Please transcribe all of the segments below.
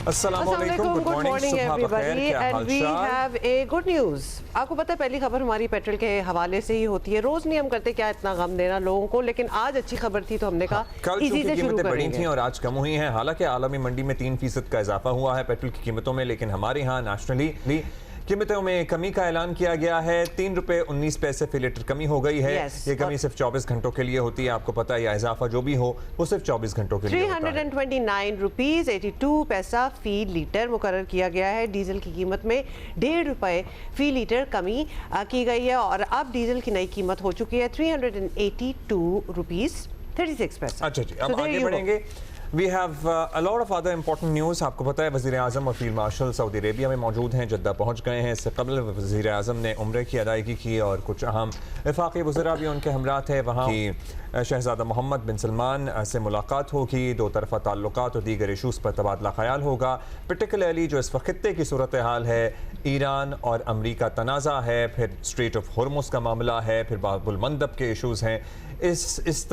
अस्सलामुअलैकुम, good morning everybody and we have a good news. आपको पता है पहली खबर हमारी पेट्रोल के हवाले से ही होती है। रोज नहीं हम करते क्या इतना गम देना लोगों को, लेकिन आज अच्छी खबर थी तो हमने कहा कल इसी से शुरू बढ़ी करेंगे। थी और आज कम हुई हैं। हालांकि आलमी मंडी में 3% का इजाफा हुआ है पेट्रोल की कीमतों में, लेकिन हमारे यहाँ नेशनली भी कीमतों में कमी का ऐलान किया गया है। 3 रुपए 19 पैसे फी लीटर कमी हो गई है। ये कमी सिर्फ 24 घंटों के लिए होती है, आपको पता है। या इजाफा जो भी हो वो सिर्फ 24 घंटों के लिए होता है। 329 रुपीज 82 पैसा फी लीटर मुकर्रर किया गया है। डीजल की कीमत में 1.5 रुपए फी लीटर कमी की गई है और अब डीजल की नई कीमत हो चुकी है 382 रुपीज 36 पैसा। अच्छा जी, अब आगे बढ़ेंगे। We have a lot of other important news. आपको पता है वज़ीर आज़म और फील्ड मार्शल सऊदी अरेबिया में मौजूद हैं, जद्दा पहुँच गए हैं। इससे कबल वज़ीर आज़म ने उम्रे की अदायगी की और कुछ अहम वफाकी वज़रा भी उनके हमरा थे। वहाँ की शहज़ादा मोहम्मद बिन सलमान से मुलाकात होगी, दो तरफ़ा ताल्लुकात और दीगर इशूज़ पर तबादला ख्याल होगा। पर्टिकुलरली जो इस वक्त खित्ते की सूरत हाल है, ईरान और अमरीका तनाज़ा है, फिर स्ट्रेट ऑफ हॉर्मुज़ का मामला है, फिर बाबुल मंदब के इशूज़ हैं। इस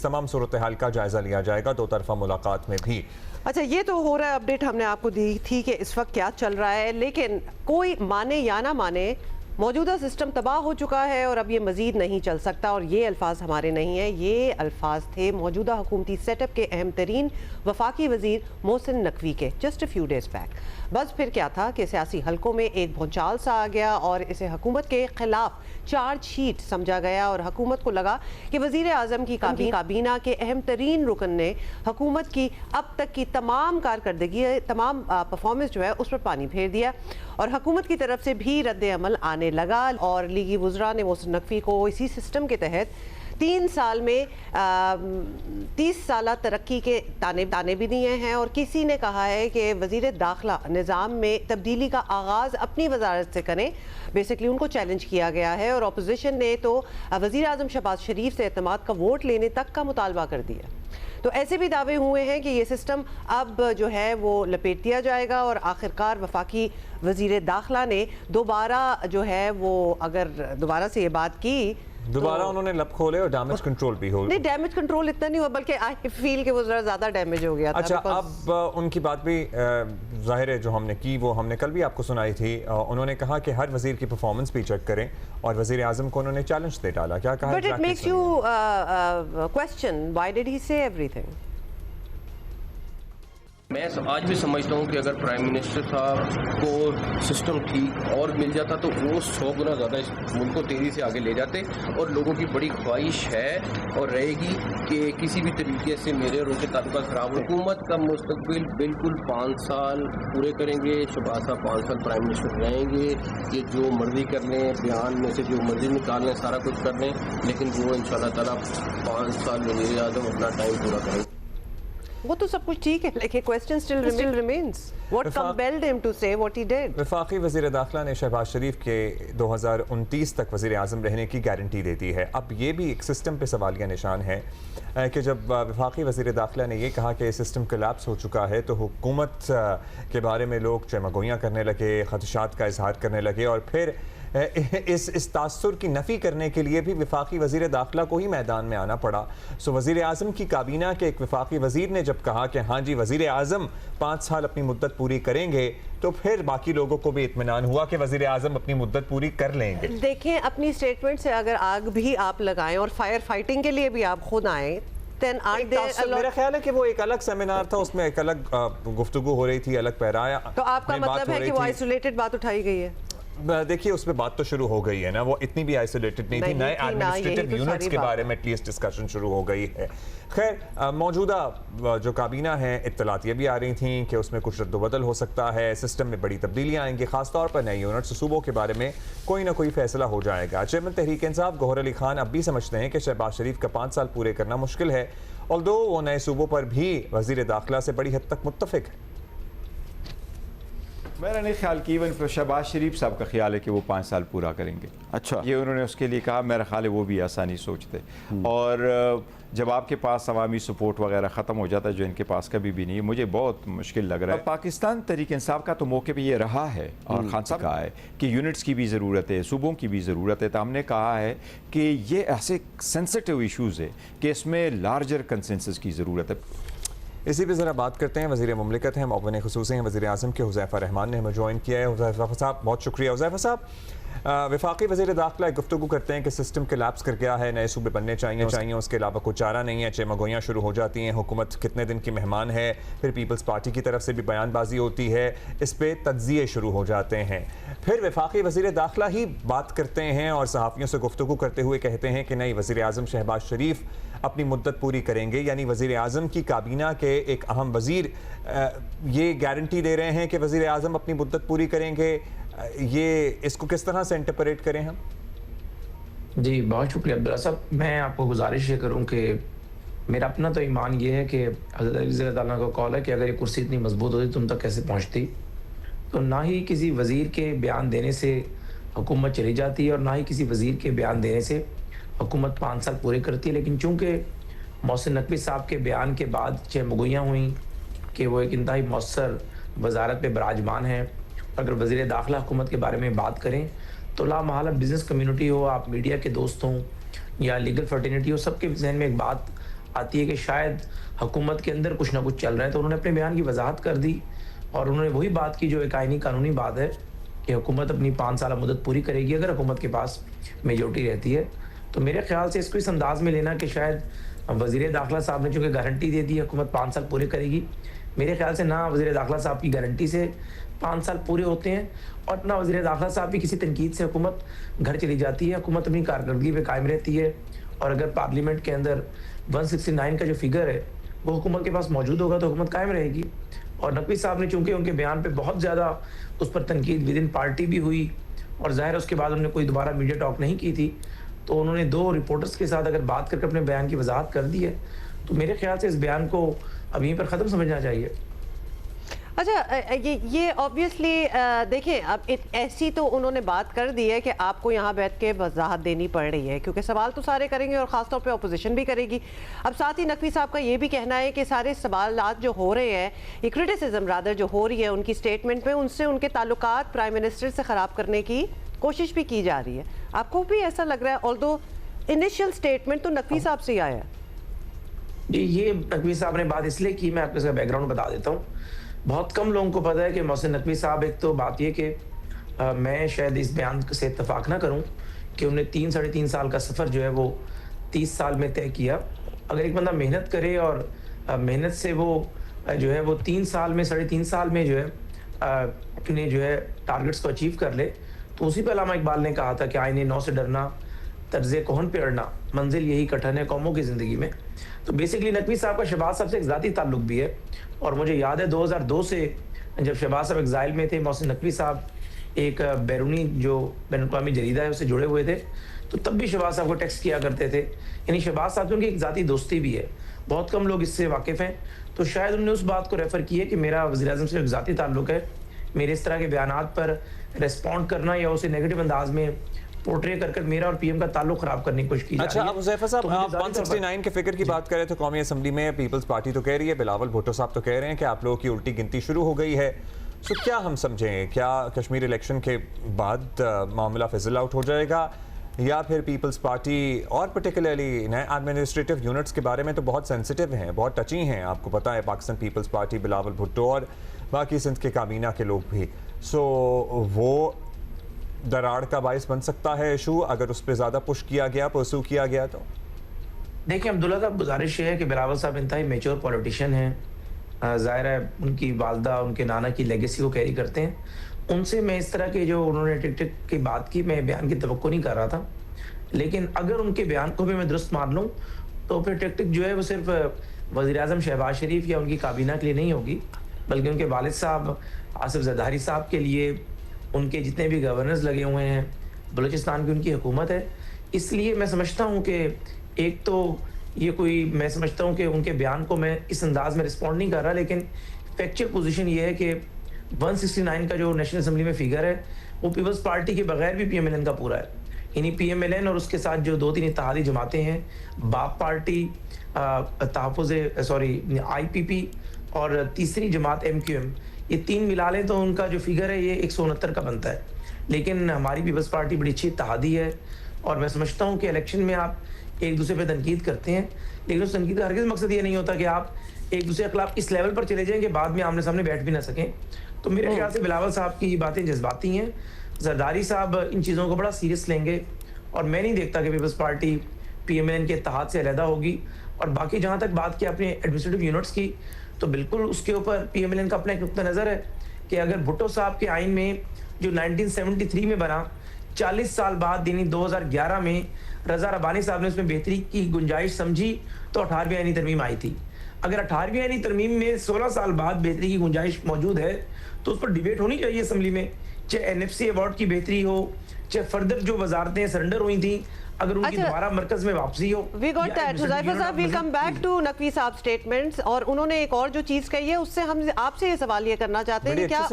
तमाम सूरत हाल का जायज़ा लिया जाएगा दो तरफा मुलाकात में भी। अच्छा, ये तो हो रहा है, अपडेट हमने आपको दी थी कि इस वक्त क्या चल रहा है, लेकिन कोई माने या ना माने मौजूदा सिस्टम तबाह हो चुका है और अब ये मज़ीद नहीं चल सकता। और ये अल्फाज हमारे नहीं हैं, ये अल्फाज थे मौजूदा हुकूमती सेटअप के अहम तरीन वफाकी वज़ीर मोहसिन नकवी के just a few days back. बस फिर क्या था कि सियासी हलकों में एक भूचाल सा आ गया और इसे हुकूमत के खिलाफ चार्जशीट समझा गया और हुकूमत को लगा कि वज़ीर आज़म की काबीना के अहम तरीन रुकन ने हुकूमत की अब तक की तमाम कारकर्दगी, तमाम परफॉर्मेंस जो है उस पर पानी फेर दिया और हुकूमत की तरफ से भी रद्द अमल आने लगा। और लीगी वज़रा ने मोहसिन नकवी को इसी सिस्टम के तहत 3 साल में 30 साल तरक्की के ताने भी दिए हैं और किसी ने कहा है कि वज़ीर दाखिला निज़ाम में तब्दीली का आगाज़ अपनी वजारत से करें। बेसिकली उनको चैलेंज किया गया है और अपोजिशन ने तो वज़ीर आज़म शहबाज शरीफ से एतमाद का वोट लेने तक का मुतालबा कर दिया। तो ऐसे भी दावे हुए हैं कि ये सिस्टम अब जो है वो लपेट दिया जाएगा और आखिरकार वफाकी वज़ीर दाखिला ने दोबारा जो है वो अगर दोबारा से ये बात की दोबारा उन्होंने लब खोले और डैमेज कंट्रोल भी हो। नहीं, डैमेज कंट्रोल इतना नहीं हुआ, बल्कि आई फील कि वो जरा ज़्यादा डैमेज हो गया था। अच्छा, अब उनकी बात भी जाहिर है जो हमने की वो हमने कल भी आपको सुनाई थी। उन्होंने कहा कि हर वज़ीर की परफॉर्मेंस भी चेक करें और वज़ीर आज़म को उन्होंने चैलेंज दे डाला। क्या कहा? But it makes you question why did he से एवरीथिंग। मैं आज भी समझता हूँ कि अगर प्राइम मिनिस्टर साहब को सिस्टम ठीक और मिल जाता तो वो 100 गुना ज़्यादा इस मुल्क को तेज़ी से आगे ले जाते। और लोगों की बड़ी ख्वाहिश है और रहेगी कि किसी भी तरीके से मेरे और उनके ताल्लुकात ख़राब हो। हुकूमत का मुस्तकबिल बिल्कुल 5 साल पूरे करेंगे। शहबाज साहब 5 साल प्राइम मिनिस्टर रहेंगे। ये जो मर्जी कर लें, बयान में से जो मर्जी निकाल लें, सारा कुछ कर लें, लेकिन वो इंशाल्लाह ताला 5 साल वज़ीर आज़म अपना टाइम पूरा करेंगे। वो तो सब कुछ ठीक है, लेकिन question still remains what compelled him to say what he did. वफाकी वज़ीर दाखिला ने शहबाज शरीफ के 2029 तक वज़ीर आज़म रहने की गारंटी दे दी है। अब ये भी एक सिस्टम पे सवालिया निशान है कि जब वफाकी वज़ीर दाखिला ने यह कहा कि सिस्टम कोलैप्स हो चुका है तो हुकूमत के बारे में लोग चमगोइयाँ करने लगे, खदशात का इजहार करने लगे और फिर इस तासुर की नफ़ी करने के लिए भी वफाकी वज़ीर दाखिला को ही मैदान में आना पड़ा। सो वज़ीर आज़म की काबीना के एक वफाकी वज़ीर ने जब कहा कि हाँ जी वज़ीर आज़म 5 साल अपनी मुद्दत पूरी करेंगे, तो फिर बाकी लोगों को भी इत्मीनान हुआ कि वज़ीर आज़म अपनी मुद्दत पूरी कर लेंगे। देखें, अपनी स्टेटमेंट से अगर आग भी आप लगाएं और फायर फाइटिंग के लिए भी आप खुद आएँ, मेरा ख्याल है कि वो एक अलग सेमिनार था, उसमें एक अलग गुफ्तगू हो रही थी, अलग पैराया। तो आपका मतलब है कि वो आइसोलेटेड बात उठाई गई है? देखिए, उसमें बात तो शुरू हो गई है ना, वो इतनी भी आइसोलेटेड नहीं थी। नए एडमिनिस्ट्रेटिव यूनिट्स के बारे में एटलीस्ट डिस्कशन शुरू हो गई है। खैर, मौजूदा जो काबीना है, इत्तलात ये भी आ रही थी कि उसमें कुछ रद्दबदल हो सकता है, सिस्टम में बड़ी तब्दीलियाँ आएंगी, खासतौर पर नए यूनिट्स सूबों के बारे में कोई ना कोई फैसला हो जाएगा। चेयरमैन तहरीक इंसाफ गौहर अली खान अब भी समझते हैं कि शहबाज शरीफ का 5 साल पूरे करना मुश्किल है, ऑल्दो वो नए सूबों पर भी वज़ीर दाखिला से बड़ी हद तक मुत्तफिक है। मेरा नहीं ख्याल कि इवन शहबाज शरीफ साहब का ख्याल है कि वो 5 साल पूरा करेंगे। अच्छा, ये उन्होंने उसके लिए कहा, मेरा ख्याल है वो भी आसानी सोचते। और जब आपके पास अवामी सपोर्ट वगैरह ख़त्म हो जाता है, जो इनके पास कभी भी नहीं है, मुझे बहुत मुश्किल लग रहा है। पाकिस्तान तहरीक इंसाफ का तो मौके पे ये रहा है और खान साहब कहा है कि यूनिट्स की भी ज़रूरत है, सूबों की भी ज़रूरत है। तो हमने कहा है कि ये ऐसे सेंसिटिव इशूज़ है कि इसमें लार्जर कंसेंसस की ज़रूरत है। इसी पे ज़रा बात करते हैं। वज़ीर मुमलिकत हैं, मुअव्विन ख़ुसूसी हैं वज़ीर आज़म के, हुज़ैफ़ा रहमान ने हमें ज्वाइन किया है। हुज़ैफ़ा साहब बहुत शुक्रिया। हुज़ैफ़ा साहब, वफाकी वज़ीर दाखिला गुफ्तगू करते हैं कि सिस्टम कोलैप्स कर गया है, नए सूबे बनने चाहिए, उसके अलावा कोई चारा नहीं है, चेमगोइयाँ शुरू हो जाती हैं, हुकूमत कितने दिन की मेहमान है, फिर पीपल्स पार्टी की तरफ से भी बयानबाजी होती है, इस पर तज्ज़िये शुरू हो जाते हैं। फिर वफाकी वज़ीर दाखिला ही बात करते हैं और सहाफ़ियों से गुफ्तगू करते हुए कहते हैं कि नहीं, वज़ीर आज़म शहबाज शरीफ अपनी मुद्दत पूरी करेंगे, यानी वज़ीर आज़म की काबीना के एक अहम वज़ीर ये गारंटी दे रहे हैं कि वज़ीर आज़म अपनी मुद्दत पूरी करेंगे। ये इसको किस तरह से इंटरप्रेट करें हम? जी, बहुत शुक्रिया अब्दुल्ला साहब। मैं आपको गुजारिश ये करूं कि मेरा अपना तो ईमान ये है कि हज़रत अली रज़ी अल्लाह अन्हु का कौल है कि अगर ये कुर्सी इतनी मजबूत होती तुम तक कैसे पहुंचती। तो ना ही किसी वज़ीर के बयान देने से हुकूमत चली जाती है और ना ही किसी वज़ीर के बयान देने से हुकूमत 5 साल पूरे करती है। लेकिन चूँकि मोहसिन नकवी साहब के बयान के बाद चहमगोइयाँ हुई कि वो एक इंतहाई मौसर वजारत पे बराजमान है, अगर वज़ीर दाखिला हुकूमत के बारे में बात करें तो लामहला बिज़नेस कम्युनिटी हो, आप मीडिया के दोस्त हों या लीगल फर्टिनिटी हो, सबके जहन में एक बात आती है कि शायद हुकूमत के अंदर कुछ ना कुछ चल रहा है। तो उन्होंने अपने बयान की वजाहत कर दी और उन्होंने वही बात की जो एक आइनी कानूनी बात है कि हुकूमत अपनी 5 साल मुद्दत पूरी करेगी अगर हुकूमत के पास मेजोरिटी रहती है। तो मेरे ख्याल से इसको इस अंदाज़ में लेना कि शायद वज़ीर दाखिला साहब ने चूँकि गारंटी दे दी हुकूमत 5 साल पूरे करेगी, मेरे ख्याल से ना वज़ीर दाखिला साहब की गारंटी से 5 साल पूरे होते हैं और ना वज़ीर दाखिला साहब की किसी तनकीद से हुकूमत घर चली जाती है। हुकूमत अपनी कारकर्दगी पे कायम रहती है और अगर पार्लियामेंट के अंदर 169 का जो फिगर है वो हुकूमत के पास मौजूद होगा तो हुकूमत कायम रहेगी। और नकवी साहब ने चूँकि उनके बयान पे बहुत ज़्यादा उस पर तनकीद विद इन पार्टी भी हुई और ज़ाहिर है उसके बाद उन्होंने कोई दोबारा मीडिया टॉक नहीं की थी, तो उन्होंने 2 रिपोर्टर्स के साथ अगर बात करके अपने बयान की वजाहत कर दी है, तो मेरे ख्याल से इस बयान को अब यहीं पर ख़त्म समझना चाहिए। अच्छा, ये ऑब्वियसली देखें, अब ऐसी तो उन्होंने बात कर दी है कि आपको यहाँ बैठ के वजाहत देनी पड़ रही है, क्योंकि सवाल तो सारे करेंगे और ख़ासतौर पे अपोजिशन भी करेगी। अब साथ ही नकवी साहब का ये भी कहना है कि सारे सवालात जो हो रहे हैं, ये क्रिटिसिज्म रादर जो हो रही है उनकी स्टेटमेंट में, उनसे उनके ताल्लुकात प्राइम मिनिस्टर से ख़राब करने की कोशिश भी की जा रही है। आपको भी ऐसा लग रहा है? ऑल्दो इनिशियल स्टेटमेंट तो नकवी साहब से ही आया है। जी, ये नकवी साहब ने बात इसलिए की, मैं आपको इसका बैकग्राउंड बता देता हूँ। बहुत कम लोगों को पता है कि मोहसिन नकवी साहब, एक तो बात ये कि मैं शायद इस बयान से इत्तफाक ना करूं कि उन्होंने 3-3.5 साल का सफ़र जो है वो 30 साल में तय किया। अगर एक बंदा मेहनत करे और मेहनत से वो जो है वो 3 साल में 3.5 साल में जो है अपने जो है टारगेट्स को अचीव कर ले, तो उसी पर अल्लामा इकबाल ने कहा था कि आईने नौ से डरना, तर्ज़े कोहन पे अड़ना, मंजिल यही कठन है कौमों की ज़िंदगी में। तो बेसिकली नकवी साहब का शहबाज साहब से एक ज़ाती ताल्लुक भी है और मुझे याद है 2002 से जब शहबाज साहब एग्जाइल में थे, मोहसिन नकवी साहब एक बैरूनी जो बैनुल-अक़वामी जरीदा है उससे जुड़े हुए थे, तो तब भी शहबाज साहब को टेक्स्ट किया करते थे। यानी शहबाज साहब की उनकी एक ज़ाती दोस्ती भी है, बहुत कम लोग इससे वाकिफ़ हैं। तो शायद उन्होंने उस बात को रेफ़र किया कि मेरा वज़ीर आज़म से एक ज़ाती ताल्लुक है, मेरे इस तरह के बयानात पर रिस्पॉन्ड करना या उसे नेगेटिव अंदाज में पोर्ट्रे कर मेरा और पीएम का ताल्लुक खराब करने की कोशिश की जा रही है। अच्छा, अब हुज़ैफ़ा साहब, आप 169 के फिगर की बात करें तो कौमी असम्बली में पीपल्स पार्टी तो कह रही है, बिलावल भुट्टो साहब तो कह रहे हैं कि आप लोगों की उल्टी गिनती शुरू हो गई है। तो क्या हम समझें, क्या कश्मीर इलेक्शन के बाद मामला फिजल आउट हो जाएगा, या फिर पीपल्स पार्टी और पर्टिकुलरली नए एडमिनिस्ट्रेटिव यूनिट्स के बारे में तो बहुत सेंसिटिव हैं, बहुत टची हैं, आपको पता है, पाकिस्तान पीपल्स पार्टी, बिलावल भुट्टो और बाकी सिंध के काबीना के लोग भी, सो वो दरार का बायस बन सकता है इशू अगर उस पर ज़्यादा पुश किया गया, परसू किया गया। तो देखिए अब्दुल्ला साहब, गुजारिश है कि बिलावल साहब इंतहाई मेच्योर पॉलिटिशियन हैं, ज़ाहिर है उनकी वालदा उनके नाना की लेगेसी को कैरी करते हैं। उनसे मैं इस तरह के जो उन्होंने टिक टिक की बात की, मैं बयान की तवक्को नहीं कर रहा था, लेकिन अगर उनके बयान को भी मैं दुरुस्त मान लूँ तो फिर टिक टिक जो है वो सिर्फ वज़ीर आज़म शहबाज शरीफ या उनकी काबीना के लिए नहीं होगी, बल्कि उनके वालिद साहब आसिफ ज़रदारी साहब के लिए, उनके जितने भी गवर्नर्स लगे हुए हैं, बलूचिस्तान की उनकी हुकूमत है। इसलिए मैं समझता हूँ कि एक तो ये कोई, मैं समझता हूँ कि उनके बयान को मैं इस अंदाज में रिस्पॉन्ड नहीं कर रहा, लेकिन फैक्चुअल पोजीशन ये है कि 169 का जो नेशनल असम्बली में फिगर है वो पीपल्स पार्टी के बगैर भी PMLN का पूरा है। यानी PMLN और उसके साथ जो 2-3 इत्तेहादी जमातें हैं, बाप पार्टी, IPP और तीसरी जमात MQM, ये 3 मिला लें तो उनका जो फिगर है ये 169 का बनता है। लेकिन हमारी पीपल्स पार्टी बड़ी अच्छी इत्तेहादी है और मैं समझता हूँ कि इलेक्शन में आप एक दूसरे पे तनकीद करते हैं, लेकिन उस तनकीद का हरगिज़ मकसद ये नहीं होता कि आप एक दूसरे के खिलाफ इस लेवल पर चले जाएं कि बाद में आमने सामने बैठ भी ना सकें। तो मेरे ख्याल से बिलावल साहब की ये बातें जज्बाती हैं। जरदारी साहब इन चीज़ों को बड़ा सीरियस लेंगे और मैं नहीं देखता कि पीपल्स पार्टी PMLN के इत्तेहाद से अलहदा होगी। और बाकी जहाँ तक बात की अपने एडमिनिस्ट्रेटिव यूनिट्स की, तो बिल्कुल उसके ऊपर PMLN का अपना एक नुक्ता नज़र है कि अगर भुट्टो साहब के आइन में जो 1973 में बना, 40 साल बाद यानी 2011 में रजा रबानी साहब ने उसमें बेहतरी की गुंजाइश समझी तो 18वीं आईनी तरमीम आई थी। अगर 18वीं आईनी तरमीम में 16 साल बाद बेहतरी की गुंजाइश मौजूद है तो उस पर डिबेट होनी चाहिए असम्बली में, चाहे NFC अवार्ड की बेहतरी हो, चाहे फर्दर जो वजारतें सरेंडर हुई थी अगर उनकी दोबारा मरकज में वापसी हो। वी गॉट दैट हुज़ैफा साहब, we'll come back to Naqvi साहब स्टेटमेंट्स। और उन्होंने एक और जो चीज़ कही है उससे हम आपसे ये सवाल ये करना चाहते हैं कि क्या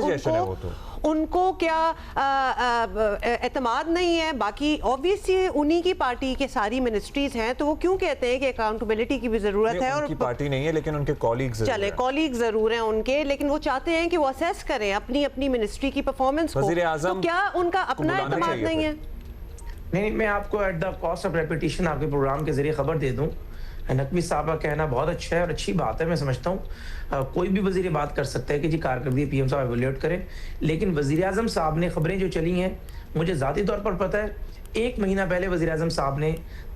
उनको क्या एतमाद नहीं है? बाकी ऑब्वियसली उन्हीं की पार्टी के सारी मिनिस्ट्रीज हैं, तो वो क्यों कहते हैं कि अकाउंटेबिलिटी की भी जरूरत है? और उनकी पार्टी नहीं है लेकिन उनके कॉलीग्स चले कॉलीग जरूर हैं उनके, लेकिन वो चाहते हैं कि वो असेस करें अपनी अपनी मिनिस्ट्री की परफॉर्मेंस को। तो क्या उनका अपना एतमाद नहीं है? नहीं, मैं आपको at the cost of repetition आपके प्रोग्राम के जरिए खबर दे दूं, नकवी साहब का कहना बहुत अच्छा है और अच्छी बात है। मैं समझता हूँ कोई भी वजीर बात कर सकता है कि जी कारकर्दगी PM साहब एवेल्यूएट करें, लेकिन वजीर आज़म साहब ने खबरें जो चली हैं मुझे ज़ाती तौर पर पता है, 1 महीना पहले वजीर आज़म साहब ने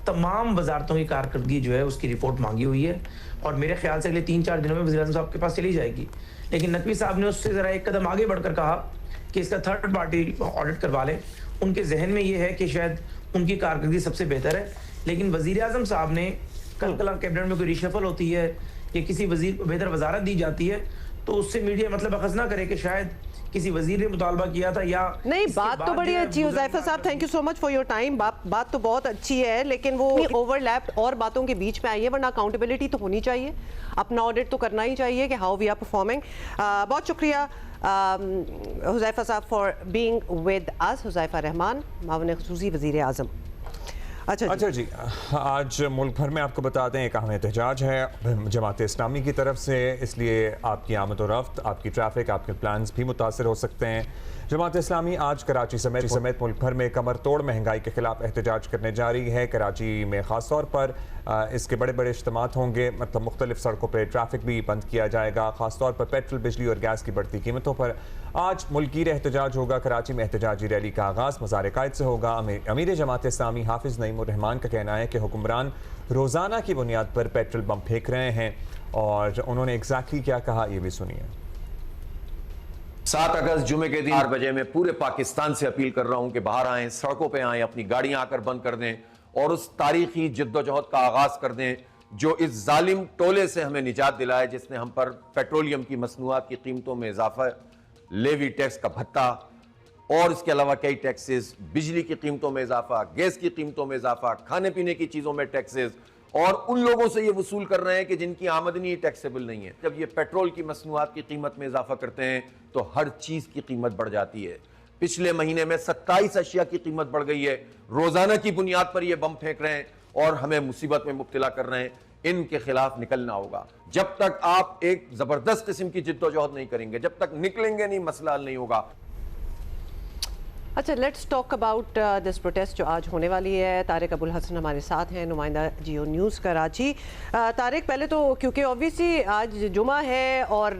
तमाम वजारतों की कारकर्दगी जो है उसकी रिपोर्ट मांगी हुई है और मेरे ख्याल से अगले 3-4 दिनों में वजीर आज़म साहब के पास चली जाएगी। लेकिन नकवी साहब ने उससे ज़रा एक कदम आगे बढ़कर कहा कि इसका थर्ड पार्टी ऑडिट करवा लें। उनके जहन में ये है कि शायद उनकी कारकर्दगी सबसे बेहतर है, लेकिन वजीर आज़म साहब ने कल कैबिनेट में कोई रिशफल होती है कि किसी वजीर को बेहतर वजारत दी जाती है तो उससे मीडिया मतलब अखज़ ना करे कि शायद किसी वजीर ने मुतालबा किया था या नहीं। बात तो बड़ी अच्छी हुज़ैफा साहब, thank you so much for your time. बात तो बहुत अच्छी है, लेकिन वो ओवरलैप और बातों के बीच में आई है, वरना अकाउंटेबिलिटी तो होनी चाहिए, अपना ऑडिट तो करना ही चाहिए कि हाउ वी आर परफॉर्मिंग। बहुत शुक्रिया हुज़ैफा साहब for being with us. Huzaifa Rahman, मावन ख़ुसूसी वज़ीर आज़म। अच्छा जी, आज मुल्क भर में आपको बता दें एक अहम एहतजाज है जमात इस्लामी की तरफ से, इसलिए आपकी आमद और रफ्त, आपकी ट्रैफिक, आपके प्लान्स भी मुतासर हो सकते हैं। जमात इस्लामी आज कराची समेत मुल्क भर में कमर तोड़ महंगाई के खिलाफ एहतजाज करने जा रही है। कराची में ख़ास तौर पर इसके बड़े बड़े इज्तिमात होंगे, मतलब मुख्तलिफ सड़कों पर ट्रैफिक भी बंद किया जाएगा, ख़ास तौर पर पेट्रोल, बिजली और गैस की बढ़ती कीमतों पर। आज मुल्कीर एहतजाज होगा। कराची में एहतजाजी रैली का आगाज़ मज़ार कायद से होगा। अमीर जमात इस्लामी हाफिज़ नईमुर रहमान का कहना है कि हुक्मरान रोज़ाना की बुनियाद पर पेट्रोल बम फेंक रहे हैं, और उन्होंने एग्जैक्टली क्या कहा ये भी सुनिए। 7 अगस्त जुमे के दिन 4 बजे मैं पूरे पाकिस्तान से अपील कर रहा हूं कि बाहर आएं, सड़कों पे आएं, अपनी गाड़ियां आकर बंद कर दें और उस तारीखी जद्दोजहद का आगाज कर दें जो इस जालिम टोले से हमें निजात दिलाए, जिसने हम पर पेट्रोलियम की मसनूआत की कीमतों में इजाफा, लेवी टैक्स का भत्ता और इसके अलावा कई टैक्सेस, बिजली की कीमतों में इजाफा, गैस की कीमतों में इजाफा, खाने पीने की चीज़ों में टैक्सेस, और उन लोगों से ये वसूल कर रहे हैं कि जिनकी आमदनी टैक्सेबल नहीं है। जब ये पेट्रोल की मसनूआत की कीमत में इजाफा करते हैं तो हर चीज़ की कीमत बढ़ जाती है। पिछले महीने में 27 अशिया की कीमत बढ़ गई है। रोज़ाना की बुनियाद पर ये बम फेंक रहे हैं और हमें मुसीबत में मुब्तला कर रहे हैं। इनके खिलाफ निकलना होगा। जब तक आप एक ज़बरदस्त किस्म की जिद्दोजहद नहीं करेंगे, जब तक निकलेंगे नहीं, मसला हल नहीं होगा। अच्छा, let's talk about this protest जो आज होने वाली है। तारिक अबुल हसन हमारे साथ हैं, नुमाइंदा जियो न्यूज़ कराची। तारिक, पहले तो क्योंकि ऑब्वियसली आज जुमा है और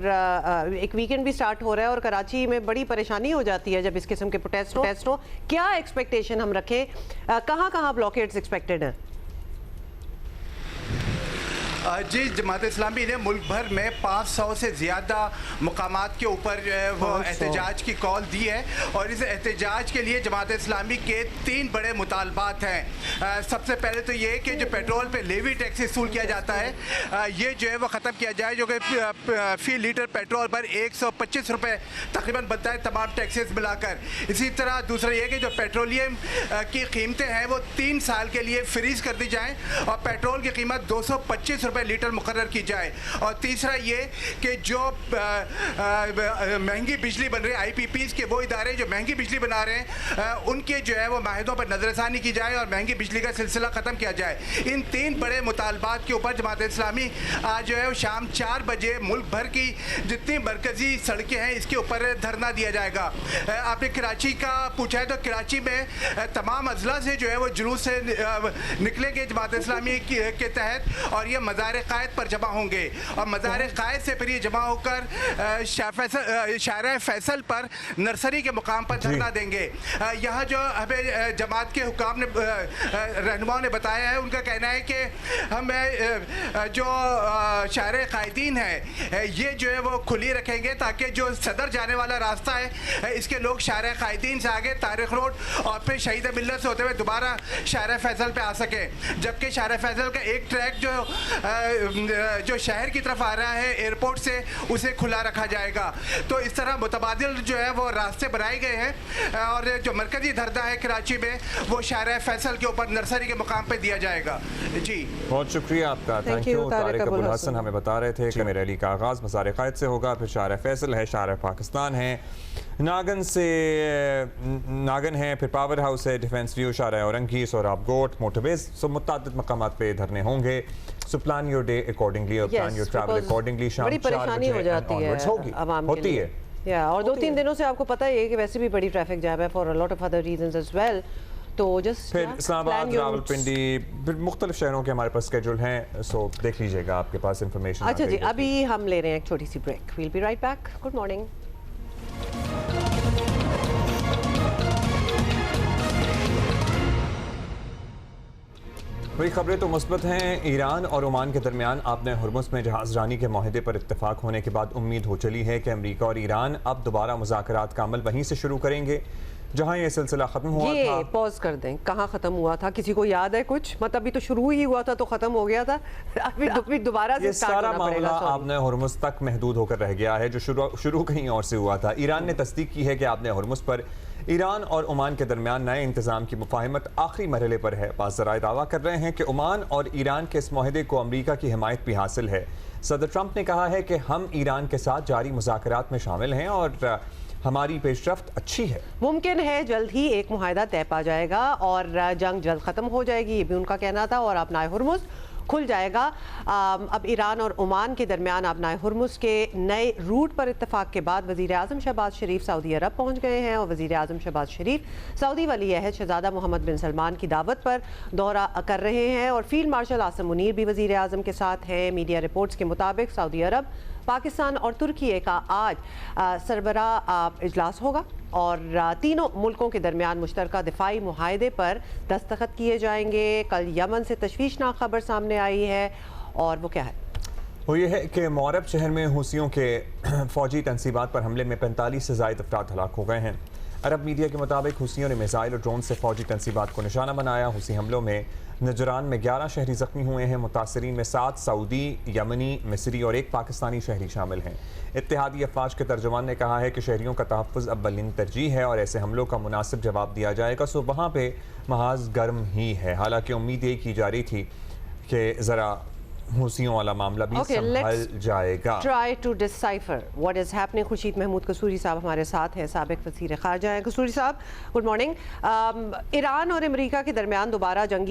एक वीकेंड भी स्टार्ट हो रहा है और कराची में बड़ी परेशानी हो जाती है जब इस किस्म के प्रोटेस्ट हो, क्या एक्सपेक्टेशन हम रखें? कहाँ कहाँ ब्लॉकेड्स एक्सपेक्टेड हैं? जी, जमात इस्लामी ने मुल्क भर में 500 से ज़्यादा मुकामात के ऊपर जो है वो एहतजाज की कॉल दी है और इस एहतजाज के लिए जमात इस्लामी के 3 बड़े मुतालबात हैं। सबसे पहले तो ये कि जो पेट्रोल पे लेवी टैक्स वसूल किया जाता है, ये जो है वो ख़त्म किया जाए, जो कि फ़ी लीटर पेट्रोल पर 125 रुपये तकरीबन बनता है तमाम टैक्सेस मिलाकर। इसी तरह दूसरा ये कि जो पेट्रोलियम की कीमतें हैं वो 3 साल के लिए फ्रीज़ कर दी जाएँ और पेट्रोल की कीमत 225 रुपये लीटर मुकर्रर की जाए। और तीसरा ये कि जो महंगी बिजली बन रही है, IPPs के वो इदारे जो महंगी बिजली बना रहे हैं उनके जो है वो माहिदों पर नजरसानी की जाए और महंगी बिजली का सिलसिला ख़त्म किया जाए। इन 3 बड़े मुतालबात के ऊपर जमात इस्लामी आज जो है वो शाम 4 बजे मुल्क भर की जितनी मरकजी सड़कें हैं इसके ऊपर धरना दिया जाएगा। आपने कराची का पूछा है तो कराची में तमाम अजला से जो है वो जुलूस से निकलेंगे जमात इस्लामी के तहत और ये मज़ार क़ायद पर जमा होंगे और मज़ार क़ायद से फिर ये जमा होकर शारा फैसल पर नर्सरी के मुकाम पर धरना देंगे। यहाँ जो हमें जमात के हुकाम ने रहनुमाओं ने बताया है, उनका कहना है कि हमें जो शारे कायदीन है ये जो है वो खुली रखेंगे ताकि जो सदर जाने वाला रास्ता है इसके लोग शारे कायदीन से आगे तारिक रोड और फिर शहीद मिल्लत से होते हुए दोबारा शारा फैसल पे आ सके। जबकि शारा फैसल का एक ट्रैक जो शहर की तरफ आ रहा है एयरपोर्ट से, उसे खुला रखा जाएगा। तो इस तरह मुतबादिल जो है वो रास्ते बनाए गए हैं और जो मरकजी धरना है कराची में वो शारा फैसल के ऊपर नर्सरी के मुकाम पे दिया जाएगा। जी बहुत शुक्रिया आपका, थैंक यू। तारिक अबुल हसन हमें बता रहे थे कि रैली का आगाज़ मज़ार क़ायद से होगा, फिर शारा फैसल है, शारा पाकिस्तान है, नागन है, फिर पावर हाउस है, डिफेंस व्यू, शारा औरंगी, सोराब गोट, मोटरवेज, सो मुतअद्दिद मकामात पे धरने होंगे। So plan your day accordingly और प्लान योर ट्रैवल अकॉर्डिंगली। शाम बड़ी परेशानी हो जाती है आवाम के होती लिए। है और 2-3 दिनों से आपको पता ही है कि वैसे भी बड़ी ट्रैफिक जैम है for a lot of other reasons as well. तो जस्ट फिर इस्लामाबाद, रावलपिंडी, फिर मुख्तलिफ शहरों के हमारे पास स्केड्यूल हैं, सो देख लीजिएगा, आपके पास इंफॉर्मेशन। अच्छा जी, अभी हम ले रहे हैं एक छोटी सी break. Will be right back. Good morning. वही खबरें तो मुस्बत हैं। ईरान और ओमान के दरमियान आपने हुर्मुज़ में जहाज़ रानी के माहिदे पर इत्तेफाक होने के बाद उम्मीद हो चली है कि अमेरिका और ईरान अब दोबारा मुज़ाकरात का अमल वहीं से शुरू करेंगे जहां ये सिलसिला खत्म हुआ था। ये पॉज कर दें, कहाँ खत्म हुआ था? किसी को याद है कुछ? मतलब अभी तो शुरू ही हुआ था तो खत्म हो गया था, अभी दोबारा से स्टार्ट सारा होना पड़ेगा। मामला आपने हुर्मुज़ तक महदूद होकर रह गया है, जो शुरू कहीं और से हुआ था। ईरान ने तस्दीक की है कि आपने हुर्मुज़ पर ईरान और ओमान के दरमियान नए इंतजाम की मुफाहिमत आखिरी मरहले पर है। बाज़ ज़राए दावा कर रहे हैं कि ओमान और ईरान के इस माहिदे को अमरीका की हिमायत भी हासिल है। सदर ट्रंप ने कहा है कि हम ईरान के साथ जारी मुज़ाकरात में शामिल हैं और हमारी पेशरफ्त अच्छी है। मुमकिन है जल्द ही एक मुआहदा तय पा जाएगा और जंग जल्द ख़त्म हो जाएगी, ये भी उनका कहना था, और अपना हुर्मुज़ खुल जाएगा। अब ईरान और ओमान के दरमियान अपना हुर्मुज़ के नए रूट पर इत्तेफाक के बाद वज़ीर आज़म शहबाज शरीफ सऊदी अरब पहुँच गए हैं और वज़ीर आज़म शहबाज शरीफ सऊदी वली अहद शहज़ादा मोहम्मद बिन सलमान की दावत पर दौरा कर रहे हैं और फील्ड मार्शल आसिम मुनीर भी वज़ीर आज़म के साथ हैं। मीडिया रिपोर्ट्स के मुताबिक सऊदी अरब, पाकिस्तान और तुर्की का आज सरबरा इजलास होगा और तीनों मुल्कों के दरमियान मुश्तरका दिफाई मुआहदे पर दस्तखत किए जाएंगे। कल यमन से तशवीशनाक खबर सामने आई है और वो क्या है? वो ये है कि मौरब शहर में हुसियों के फौजी तनसीबात पर हमले में 45 से ज़ायद अफराद हलाक हो गए हैं। अरब मीडिया के मुताबिक हुसियों ने मिसाइल और ड्रोन से फौजी तनसीबात को निशाना बनाया। हुसी हमलों में नजरान में 11 शहरी जख्मी हुए हैं। मुतासरीन में 7 सऊदी, यमनी, मिस्री और 1 पाकिस्तानी शहरी शामिल हैं। इत्तेहादी अफवाज के तर्जुमान ने कहा है कि शहरियों का तहफ़्फ़ुज़ अव्वलीन तरजीह है और ऐसे हमलों का मुनासिब जवाब दिया जाएगा। सो वहाँ पे महाज गर्म ही है। हालांकि उम्मीद ये की जा रही थी कि ज़रा हुसियों वाला मामला भी संभल जाएगा। Try to decipher what is happening. Khurshid Mahmud Kasuri साहब हमारे साथ हैं, साबिक वज़ीर ख़ारजा हैं। कसूरी साहब गुड मॉर्निंग। ईरान और अमेरिका के दरमियान दोबारा जंग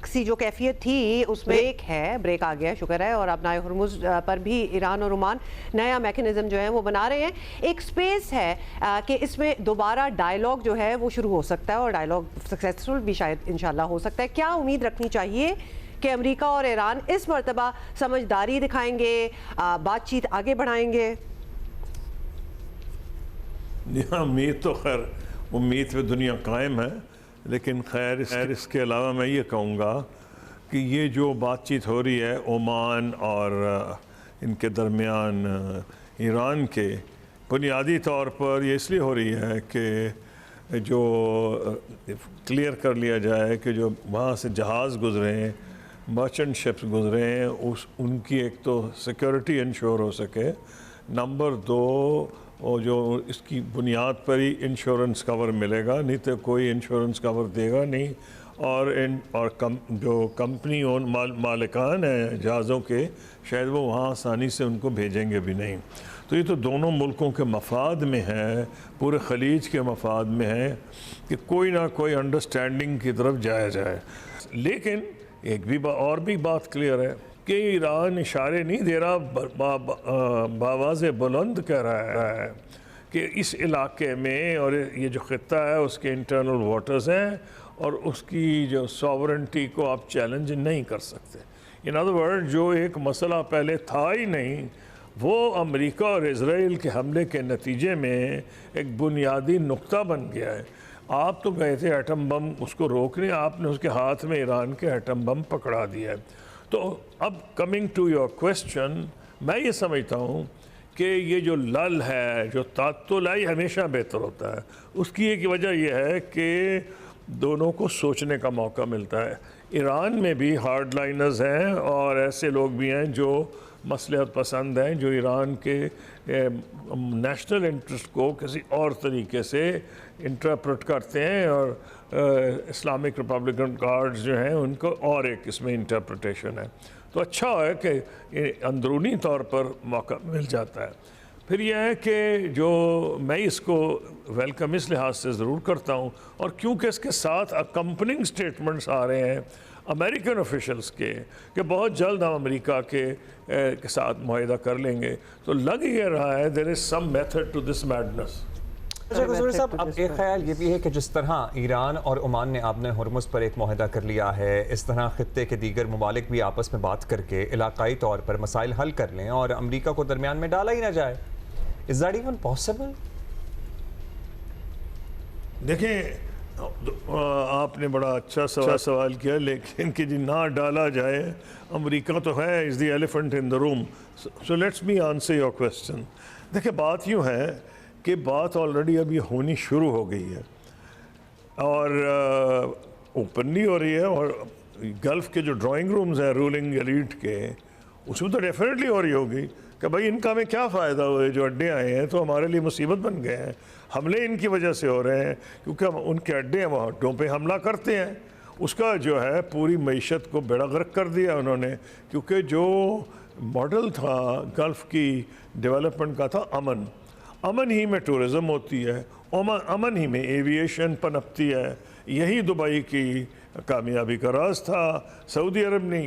सी जो कैफियत थी उसमें एक है ब्रेक आ गया, शुक्र है, और अपना हुर्मुज़ पर भी ईरान और ओमान नया मैकेनिज्म जो है वो बना रहे हैं। एक स्पेस है कि इसमें दोबारा डायलॉग जो है वो शुरू हो सकता है और डायलॉग सक्सेसफुल भी शायद इंशाल्लाह हो सकता है। क्या उम्मीद रखनी चाहिए कि अमेरिका और ईरान इस मर्तबा समझदारी दिखाएंगे, बातचीत आगे बढ़ाएंगे? उम्मीद तो खैर उम्मीद पे दुनिया कायम है, लेकिन खैर इसके अलावा मैं ये कहूँगा कि ये जो बातचीत हो रही है ओमान और इनके दरमियान ईरान के, बुनियादी तौर पर ये इसलिए हो रही है कि जो क्लियर कर लिया जाए कि जो वहाँ से जहाज़ गुजरे हैं, मर्चेंट शिप्स गुजरे हैं, उनकी एक तो सिक्योरिटी इंश्योर हो सके, नंबर 2 और जो इसकी बुनियाद पर ही इंश्योरेंस कवर मिलेगा, नहीं तो कोई इंश्योरेंस कवर देगा नहीं। और जो कंपनी ओन मालिकान हैं जहाज़ों के, शायद वो वहाँ आसानी से उनको भेजेंगे भी नहीं। तो ये तो दोनों मुल्कों के मफाद में है, पूरे खलीज के मफाद में है कि कोई ना कोई अंडरस्टैंडिंग की तरफ जाया जाए। लेकिन एक भी और भी बात क्लियर है कि ईरान इशारे नहीं दे रहा, बावाज़ बुलंद कह रहा है कि इस इलाके में और ये जो ख़ित्ता है उसके इंटरनल वाटर्स हैं और उसकी जो सॉवरेंटी को आप चैलेंज नहीं कर सकते। इन अदर वर्ड जो एक मसला पहले था ही नहीं, वो अमेरिका और इज़राइल के हमले के नतीजे में एक बुनियादी नुक्ता बन गया है। आप तो गए थे एटम बम उसको रोकने, आपने उसके हाथ में ईरान के एटम बम पकड़ा दिया है। तो अब कमिंग टू योर क्वेश्चन, मैं ये समझता हूँ कि ये जो लल है, जो तातुलाई हमेशा बेहतर होता है, उसकी एक वजह यह है कि दोनों को सोचने का मौका मिलता है। ईरान में भी हार्ड लाइनर्स हैं और ऐसे लोग भी हैं जो मसलहत पसंद हैं, जो ईरान के नेशनल इंटरेस्ट को किसी और तरीके से इंटरप्रेट करते हैं, और इस्लामिक रिपब्लिकन गार्ड्स जो हैं उनको और एक इसमें इंटरप्रिटेशन है। तो अच्छा है कि अंदरूनी तौर पर मौका मिल जाता है। फिर यह है कि जो मैं इसको वेलकम इस लिहाज से ज़रूर करता हूँ, और क्योंकि इसके साथ अकम्पनिंग स्टेटमेंट्स आ रहे हैं अमेरिकन ऑफिशियल्स के कि बहुत जल्द हम अमेरिका के साथ मुआहिदा कर लेंगे, तो लग ये रहा है there is some method to this madness. अच्छा कसूरी साहब, अब एक ख्याल ये भी है कि जिस तरह ईरान और ओमान ने आपने हुर्मुज़ पर एक मुआहिदा कर लिया है, इस तरह ख़ित्ते के दीगर ममालिक भी आपस में बात करके इलाकाई तौर पर मसाइल हल कर लें और अमरीका को दरमियान में डाला ही ना जाए। Is that even possible? देखिए, आपने बड़ा अच्छा सवाल किया, लेकिन कि जी ना डाला जाए, अमेरिका तो है is the elephant in the room. So let's me answer your question. देखिए, बात यूँ है कि बात ऑलरेडी अभी होनी शुरू हो गई है और ओपनली हो रही है, और गल्फ़ के जो ड्राइंग रूम्स हैं रूलिंग एलीट के, उसमें तो डेफिनेटली हो रही होगी कि भाई इनका हमें क्या फ़ायदा हुआ, जो अड्डे आए हैं तो हमारे लिए मुसीबत बन गए हैं, हमले इनकी वजह से हो रहे हैं क्योंकि हम उनके अड्डे हैं, वहाँ अड्डों पे हमला करते हैं। उसका जो है पूरी मईशत को बेड़ा गर्क कर दिया उन्होंने, क्योंकि जो मॉडल था गल्फ़ की डेवलपमेंट का था अमन, अमन ही में टूरिज़म होती है, अमन ही में एविएशन पनपती है। यही दुबई की कामयाबी का राज था। सऊदी अरब ने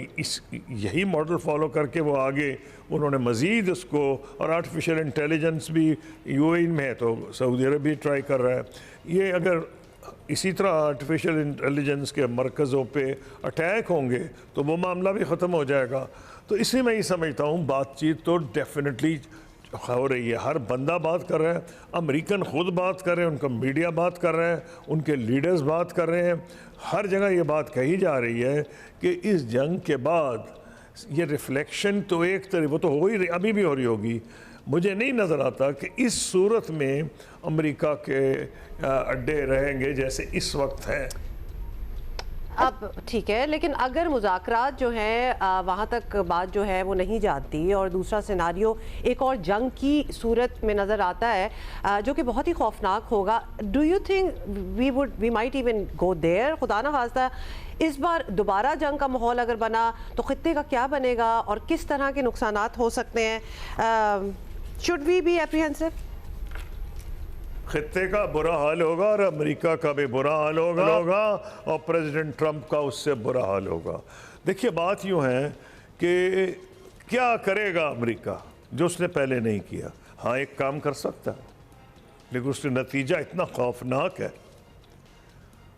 यही मॉडल फॉलो करके वो आगे उन्होंने मज़ीद उसको, और आर्टिफिशियल इंटेलिजेंस भी यूएई में है तो सऊदी अरब भी ट्राई कर रहा है। ये अगर इसी तरह आर्टिफिशियल इंटेलिजेंस के मरकज़ों पे अटैक होंगे तो वो मामला भी ख़त्म हो जाएगा। तो इसलिए मैं ये समझता हूँ बातचीत तो डेफिनेटली हो रही है, हर बंदा बात कर रहा है, अमेरिकन ख़ुद बात कर रहे हैं, उनका मीडिया बात कर रहे हैं, उनके लीडर्स बात कर रहे हैं, हर जगह ये बात कही जा रही है कि इस जंग के बाद ये रिफ्लेक्शन तो एक तरह वो तो हो ही रही, अभी भी हो रही होगी। मुझे नहीं नज़र आता कि इस सूरत में अमेरिका के अड्डे रहेंगे जैसे इस वक्त है। अब ठीक है, लेकिन अगर मुज़ाकरात जो हैं वहाँ तक बात जो है वो नहीं जाती और दूसरा सिनारियो एक और जंग की सूरत में नज़र आता है जो कि बहुत ही खौफनाक होगा, do you think we might even go there? खुदा ना खास्ता इस बार दोबारा जंग का माहौल अगर बना तो खित्ते का क्या बनेगा और किस तरह के नुकसानात हो सकते हैं? Should we be apprehensive? खित्ते का बुरा हाल होगा और अमेरिका का भी बुरा हाल होगा और प्रेसिडेंट ट्रंप का उससे बुरा हाल होगा। देखिए, बात यूँ है कि क्या करेगा अमेरिका जो उसने पहले नहीं किया? हाँ, एक काम कर सकता है, लेकिन उसका नतीजा इतना खौफनाक है।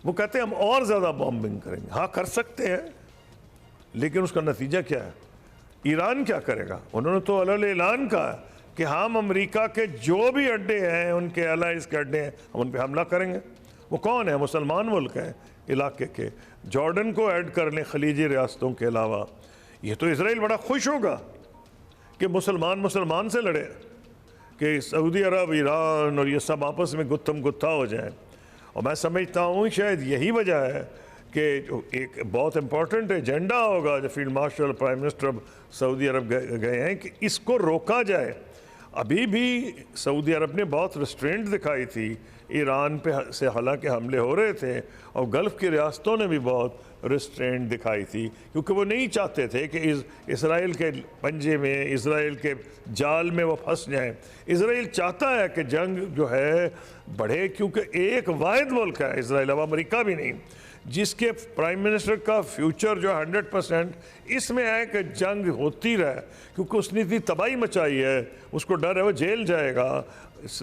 वो कहते हैं हम और ज़्यादा बॉम्बिंग करेंगे। हाँ, कर सकते हैं, लेकिन उसका नतीजा क्या है? ईरान क्या करेगा? उन्होंने तो अलग ऐलान कहा कि हम अमेरिका के जो भी अड्डे हैं, उनके एलाइज के अड्डे हैं, हम उन पर हमला करेंगे। वो कौन है? मुसलमान मुल्क हैं इलाके के, जॉर्डन को ऐड कर लें खलीजी रियासतों के अलावा। ये तो इजराइल बड़ा खुश होगा कि मुसलमान से लड़े, कि सऊदी अरब, ईरान और ये सब आपस में गुत्थम गुत्था हो जाए। और मैं समझता हूँ शायद यही वजह है कि एक बहुत इम्पोर्टेंट एजेंडा होगा जो field marshal, prime minister Saudi Arab गए हैं कि इसको रोका जाए। अभी भी सऊदी अरब ने बहुत रिस्ट्रेंट दिखाई थी ईरान पे से, हालांकि हमले हो रहे थे, और गल्फ़ की रियासतों ने भी बहुत रिस्ट्रेंट दिखाई थी, क्योंकि वो नहीं चाहते थे कि इसराइल के पंजे में, इसराइल के जाल में वो फंस जाएं। इसराइल चाहता है कि जंग जो है बढ़े, क्योंकि एक वाहिद मुल्क है इसराइल, अब अमेरिका भी नहीं। जिसके प्राइम मिनिस्टर का फ्यूचर जो 100% इसमें है कि जंग होती रहे, क्योंकि उसने इतनी तबाही मचाई है, उसको डर है वो जेल जाएगा,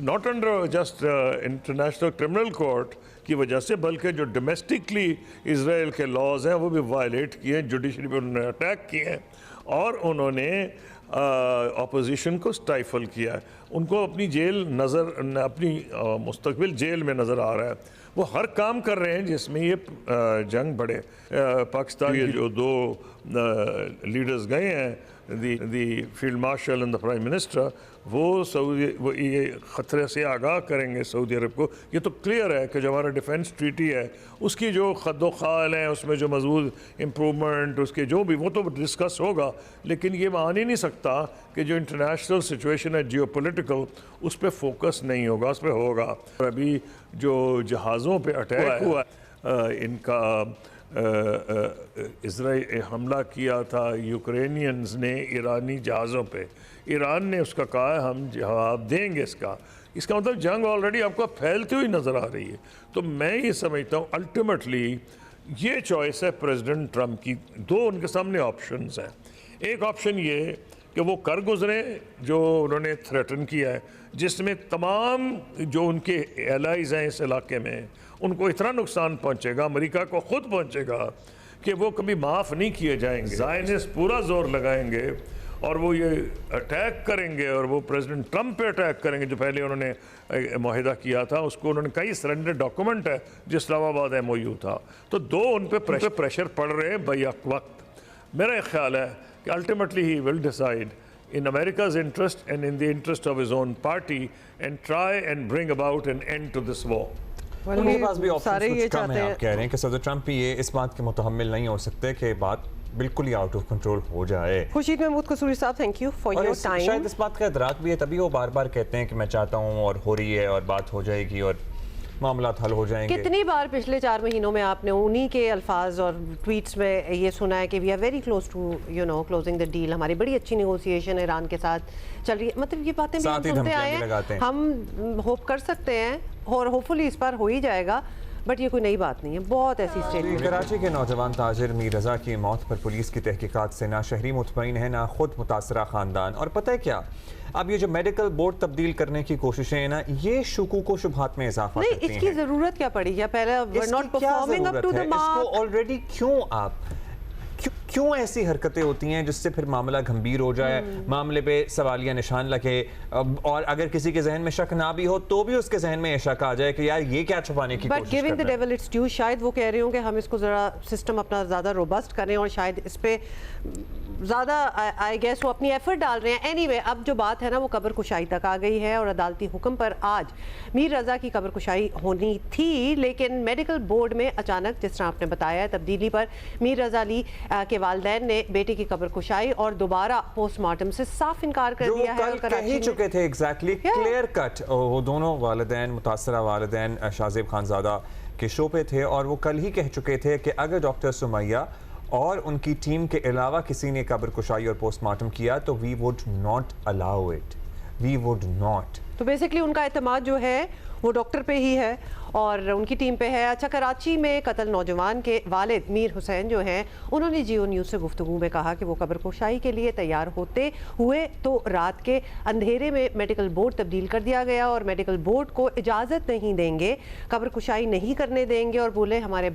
not under just international criminal court की वजह से, बल्कि जो डोमेस्टिकली इसराइल के लॉज हैं वो भी वायलेट किए, जुडिशरी पे उन्होंने अटैक किए हैं और उन्होंने अपोजिशन को स्टाइफल किया है। उनको अपनी जेल नज़र, अपनी मुस्तकबिल जेल में नज़र आ रहा है। वो हर काम कर रहे हैं जिसमें ये जंग बढ़े। पाकिस्तान के जो दो लीडर्स गए हैं, the field marshal and the prime minister, वो ये ख़तरे से आगाह करेंगे सऊदी अरब को। ये तो क्लियर है कि जो हमारा डिफेंस ट्रीटी है उसकी जो खद्दो खाल है, उसमें जो मजबूत इम्प्रूवमेंट, उसके जो भी, वो तो डिस्कस होगा, लेकिन ये मान ही नहीं सकता कि जो इंटरनेशनल सिचुएशन है जियोपॉलिटिकल, उस पर फोकस नहीं होगा, उस पर होगा। अभी जो जहाज़ों पे अटैक हुआ इनका इजराइल हमला किया था यूक्रेनियंस ने ईरानी जहाज़ों पे, ईरान ने उसका कहा है हम जवाब देंगे इसका मतलब जंग ऑलरेडी आपको फैलती हुई नज़र आ रही है। तो मैं ये समझता हूँ अल्टीमेटली ये चॉइस है प्रेसिडेंट ट्रंप की। दो उनके सामने ऑप्शंस हैं। एक ऑप्शन ये कि वो कर गुजरे जो उन्होंने थ्रेटन किया है, जिसमें तमाम जो उनके एलाइज हैं इस इलाके में उनको इतना नुकसान पहुंचेगा, अमेरिका को खुद पहुंचेगा कि वो कभी माफ़ नहीं किए जाएंगे। ज़ायनिस्ट पूरा जोर लगाएंगे और वो ये अटैक करेंगे और वो प्रेसिडेंट ट्रंप पे अटैक करेंगे। जो पहले उन्होंने माहिदा किया था उसको उन्होंने कई सरेंडर डॉक्यूमेंट है जो इस्लामाबाद MOU था। तो दो उन पे प्रेशर पड़ रहे हैं बैक वक्त। मेरा ख्याल है कि ultimately he will decide in America's interest and in the interest of his own party and try and bring about an end to this war. उनके पास भी सारे ऑप्शंस ये कुछ कम है। चाहते आप कह रहे हैं कि सदर ट्रंप भी ये इस बात के मुतहम्मिल नहीं हो सकते कि बात बिल्कुल ही आउट ऑफ कंट्रोल हो जाए। खुर्शीद महमूद कसूरी साहब, thank you for your time. शायद इस बात का इदराक भी है, तभी वो बार बार कहते हैं कि मैं चाहता हूँ और हो रही है और बात हो जाएगी और मामला हल हो जाएंगे। कितनी बार पिछले 4 महीनों में आपने उन्हीं के अल्फाज और ट्वीट्स में ये सुना है कि we are very close to closing the deal, हमारी बड़ी अच्छी नेगोशिएशन ईरान के साथ चल रही है। मतलब ये बातें भी हम सुनते आए हैं, हम होप कर सकते हैं और होपफुली इस बार हो ही जाएगा, बट ये कोई नई बात नहीं है। बहुत ऐसी स्टेटमेंट। कराची के नौजवान ताजिर मीर रजा की मौत पर पुलिस की तहकीकात से ना शहरी मुतमईन है ना खुद मुतासरा खानदान। और पता है क्या, अब ये जो मेडिकल बोर्ड तब्दील करने की कोशिशें हैं ना, ये शुकूक व शुबहात में इजाफा करती हैं। इसकी जरूरत क्या पड़ी? या पहले we're not performing up to the mark? इसको ऑलरेडी क्यों ऐसी हरकतें होती हैं जिससे फिर मामला गंभीर हो जाए, मामले पे सवालिया निशान लगे, और अगर किसी के जहन में शक ना भी हो तो भी उसके जहन में शक आ जाए कि यार ये क्या छुपाने की कोशिश कर रहे हैं। Giving the devil it's due, शायद वो कह रहे हों कि हम इसको ज़रा सिस्टम अपना ज़्यादा रोबस्ट करें और शायद इस पे ज़्यादा आई गेस वो अपनी एफर्ट डाल रहे हैं। एनीवे, अब जो बात है ना वो कब्र कुशाई तक आ गई है और अदालती हुक्म पर आज मीर रज़ा की कब्र कुशाई होनी थी, लेकिन मेडिकल बोर्ड में अचानक, जिस तरह आपने बताया है, तब्दीली पर मीर रज़ा अली के वालिदैन ने बेटे की कब्र कुशाई और दोबारा पोस्टमार्टम से साफ इनकार कर दिया है। कल कह ही चुके थे एग्जैक्टली क्लियर कट। वो दोनों वालिदैन, मुतासरा वालिदैन शाहजेब खानजादा के शो पे थे और वो कल ही कह चुके थे कि अगर डॉक्टर सुमैया और उनकी टीम के अलावा किसी ने कब्र कुशाई और पोस्टमार्टम किया तो we would not allow it, we would not. तो बेसिकली उनका एतमाद जो है वो डॉक्टर पे ही है और उनकी टीम पे है। अच्छा, कराची में कत्ल नौजवान के वालिद मीर हुसैन जो हैं, उन्होंने जियो न्यूज़ से गुफ्तगू में कहा कि वो कब्र कुशाई के लिए तैयार होते हुए तो रात के अंधेरे में मेडिकल बोर्ड तब्दील कर दिया गया और मेडिकल बोर्ड को इजाज़त नहीं देंगे, कब्र कुशाई नहीं करने देंगे। और बोले हमारी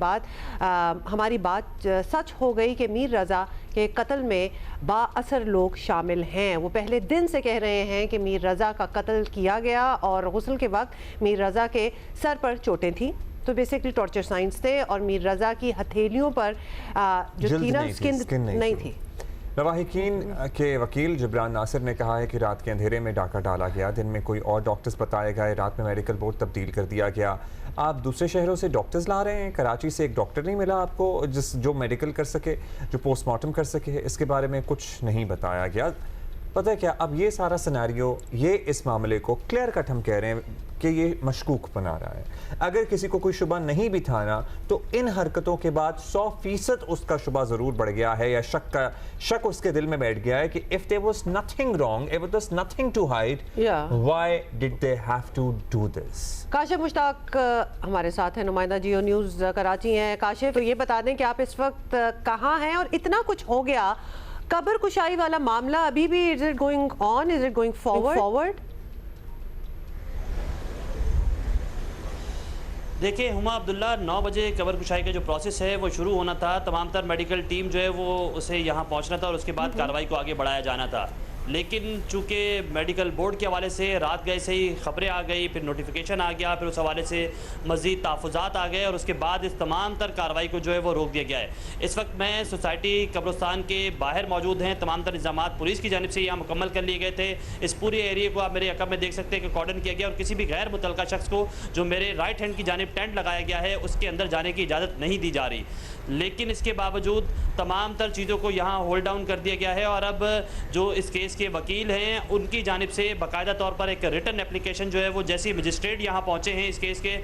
बात सच हो गई कि मीर रज़ा के कत्ल में बाअसर लोग शामिल हैं। वो पहले दिन से कह रहे हैं कि मीर रज़ा का कत्ल किया गया और गुस्ल के वक्त मीर रज़ा के सर पर चोटें थी, तो बेसिकली टॉर्चर साइंस थे और मीर रज़ा की हथेलियों पर जो थी ना स्किन नहीं थी। लवाहिकीन के वकील जिब्रान नासिर ने कहा है कि रात के अंधेरे में डाका डाला गया, दिन में कोई और डॉक्टर्स बताए गए, रात में मेडिकल बोर्ड तब्दील कर दिया गया। आप दूसरे शहरों से डॉक्टर्स ला रहे हैं, कराची से एक डॉक्टर नहीं मिला आपको जो मेडिकल कर सके, जो पोस्टमार्टम कर सके, इसके बारे में कुछ नहीं बताया गया। पता है क्या, अब ये सारा सिनेरियो, ये इस मामले को क्लियर कट हम कह रहे हैं कि ये मशकूक बना रहा है। अगर किसी को कोई शुबा नहीं भी था ना, तो इन हरकतों के बाद 100% उसका शुबा ज़रूर बढ़ गया है, या शक उसके दिल में बैठ गया है कि if there was nothing wrong, if there was nothing to hide, why did they have to do this. Kashif Mushtaq हमारे साथ हैं, नुमाइंदा जियो न्यूज़ कराची हैं। काशिफ, ये बता दें कि आप इस वक्त कहाँ हैं और इतना कुछ हो गया, कब्र कुशाई वाला मामला अभी भी is it going on, is it going forward? देखिए हुमा अब्दुल्ला, 9 बजे कब्र कुशाई का जो प्रोसेस है वो शुरू होना था। तमाम तर मेडिकल टीम जो है वो उसे यहाँ पहुँचना था और उसके बाद कार्रवाई को आगे बढ़ाया जाना था। लेकिन चूँकि मेडिकल बोर्ड के हवाले से रात गए से ही ख़बरें आ गई, फिर नोटिफिकेशन आ गया, फिर उस हवाले से मज़ीद तहफ़्फ़ुज़ात आ गए और उसके बाद इस तमाम तर कार्रवाई को जो है वो रोक दिया गया है। इस वक्त मैं सोसाइटी कब्रिस्तान के बाहर मौजूद हैं। तमाम तर इंतज़ामात पुलिस की जानिब से यहाँ मुकम्मल कर लिए गए थे। इस पूरे एरिए को आप मेरे अकब में देख सकते हैं कि कॉर्डन किया गया और किसी भी गैर मुतल्लका शख्स को जो मेरे राइट हैंड की जानिब टेंट लगाया गया है उसके अंदर जाने की इजाज़त नहीं दी जा रही। लेकिन इसके बावजूद तमाम तर चीज़ों को यहाँ होल्ड डाउन कर दिया गया है और अब जो इस केस के वकील हैं उनकी जानिब से बाकायदा तौर पर एक रिटन एप्लीकेशन जो है वो जैसे ही मजिस्ट्रेट यहाँ पहुँचे हैं इस केस के,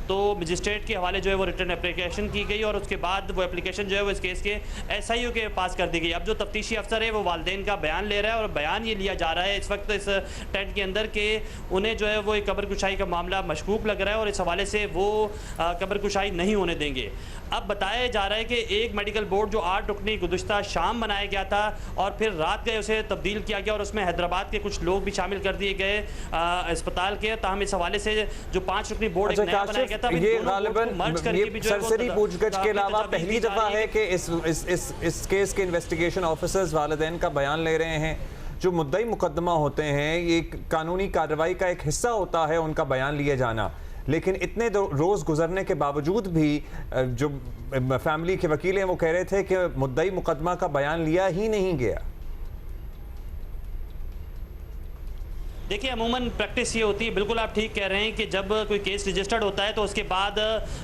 तो मजिस्ट्रेट के हवाले जो है वो रिटर्न एप्लीकेशन की गई और उसके बाद वो एप्लीकेशन जो है वो इस केस के SIO के पास कर दी गई। अब जो तफ्तीशी अफसर है वो वालिदैन का बयान ले रहा है और बयान ये लिया जा रहा है इस वक्त इस टेंट के अंदर के उन्हें जो है वो एक कब्र कुशाई का मामला मशकूक लग रहा है और इस हवाले से वो कब्र कुशाई नहीं होने देंगे। अब बताया जा रहा है कि एक मेडिकल बोर्ड जो 8 रुकनी गुज़िश्ता शाम बनाया गया था और फिर रात गए उसे तब्दील किया गया और उसमें हैदराबाद के कुछ लोग भी शामिल कर दिए गए अस्पताल के। ताहम इस हवाले से जो 5 रुकनी बोर्ड एक नया बनाया गया था, ये गालिबन ये सरसरी पूछगछ के अलावा पहली दफा है कि इस केस के इन्वेस्टिगेशन ऑफिसर्स वालिदैन का बयान ले रहे हैं। जो मुद्दई मुकदमा होते हैं ये कानूनी कार्रवाई का एक हिस्सा होता है उनका बयान लिए जाना, लेकिन इतने रोज़ गुजरने के बावजूद भी जो फैमिली के वकील हैं वो कह रहे थे कि मुद्दई मुकदमा का बयान लिया ही नहीं गया। देखिए अमूमन प्रैक्टिस ये होती है, बिल्कुल आप ठीक कह रहे हैं कि जब कोई केस रजिस्टर्ड होता है तो उसके बाद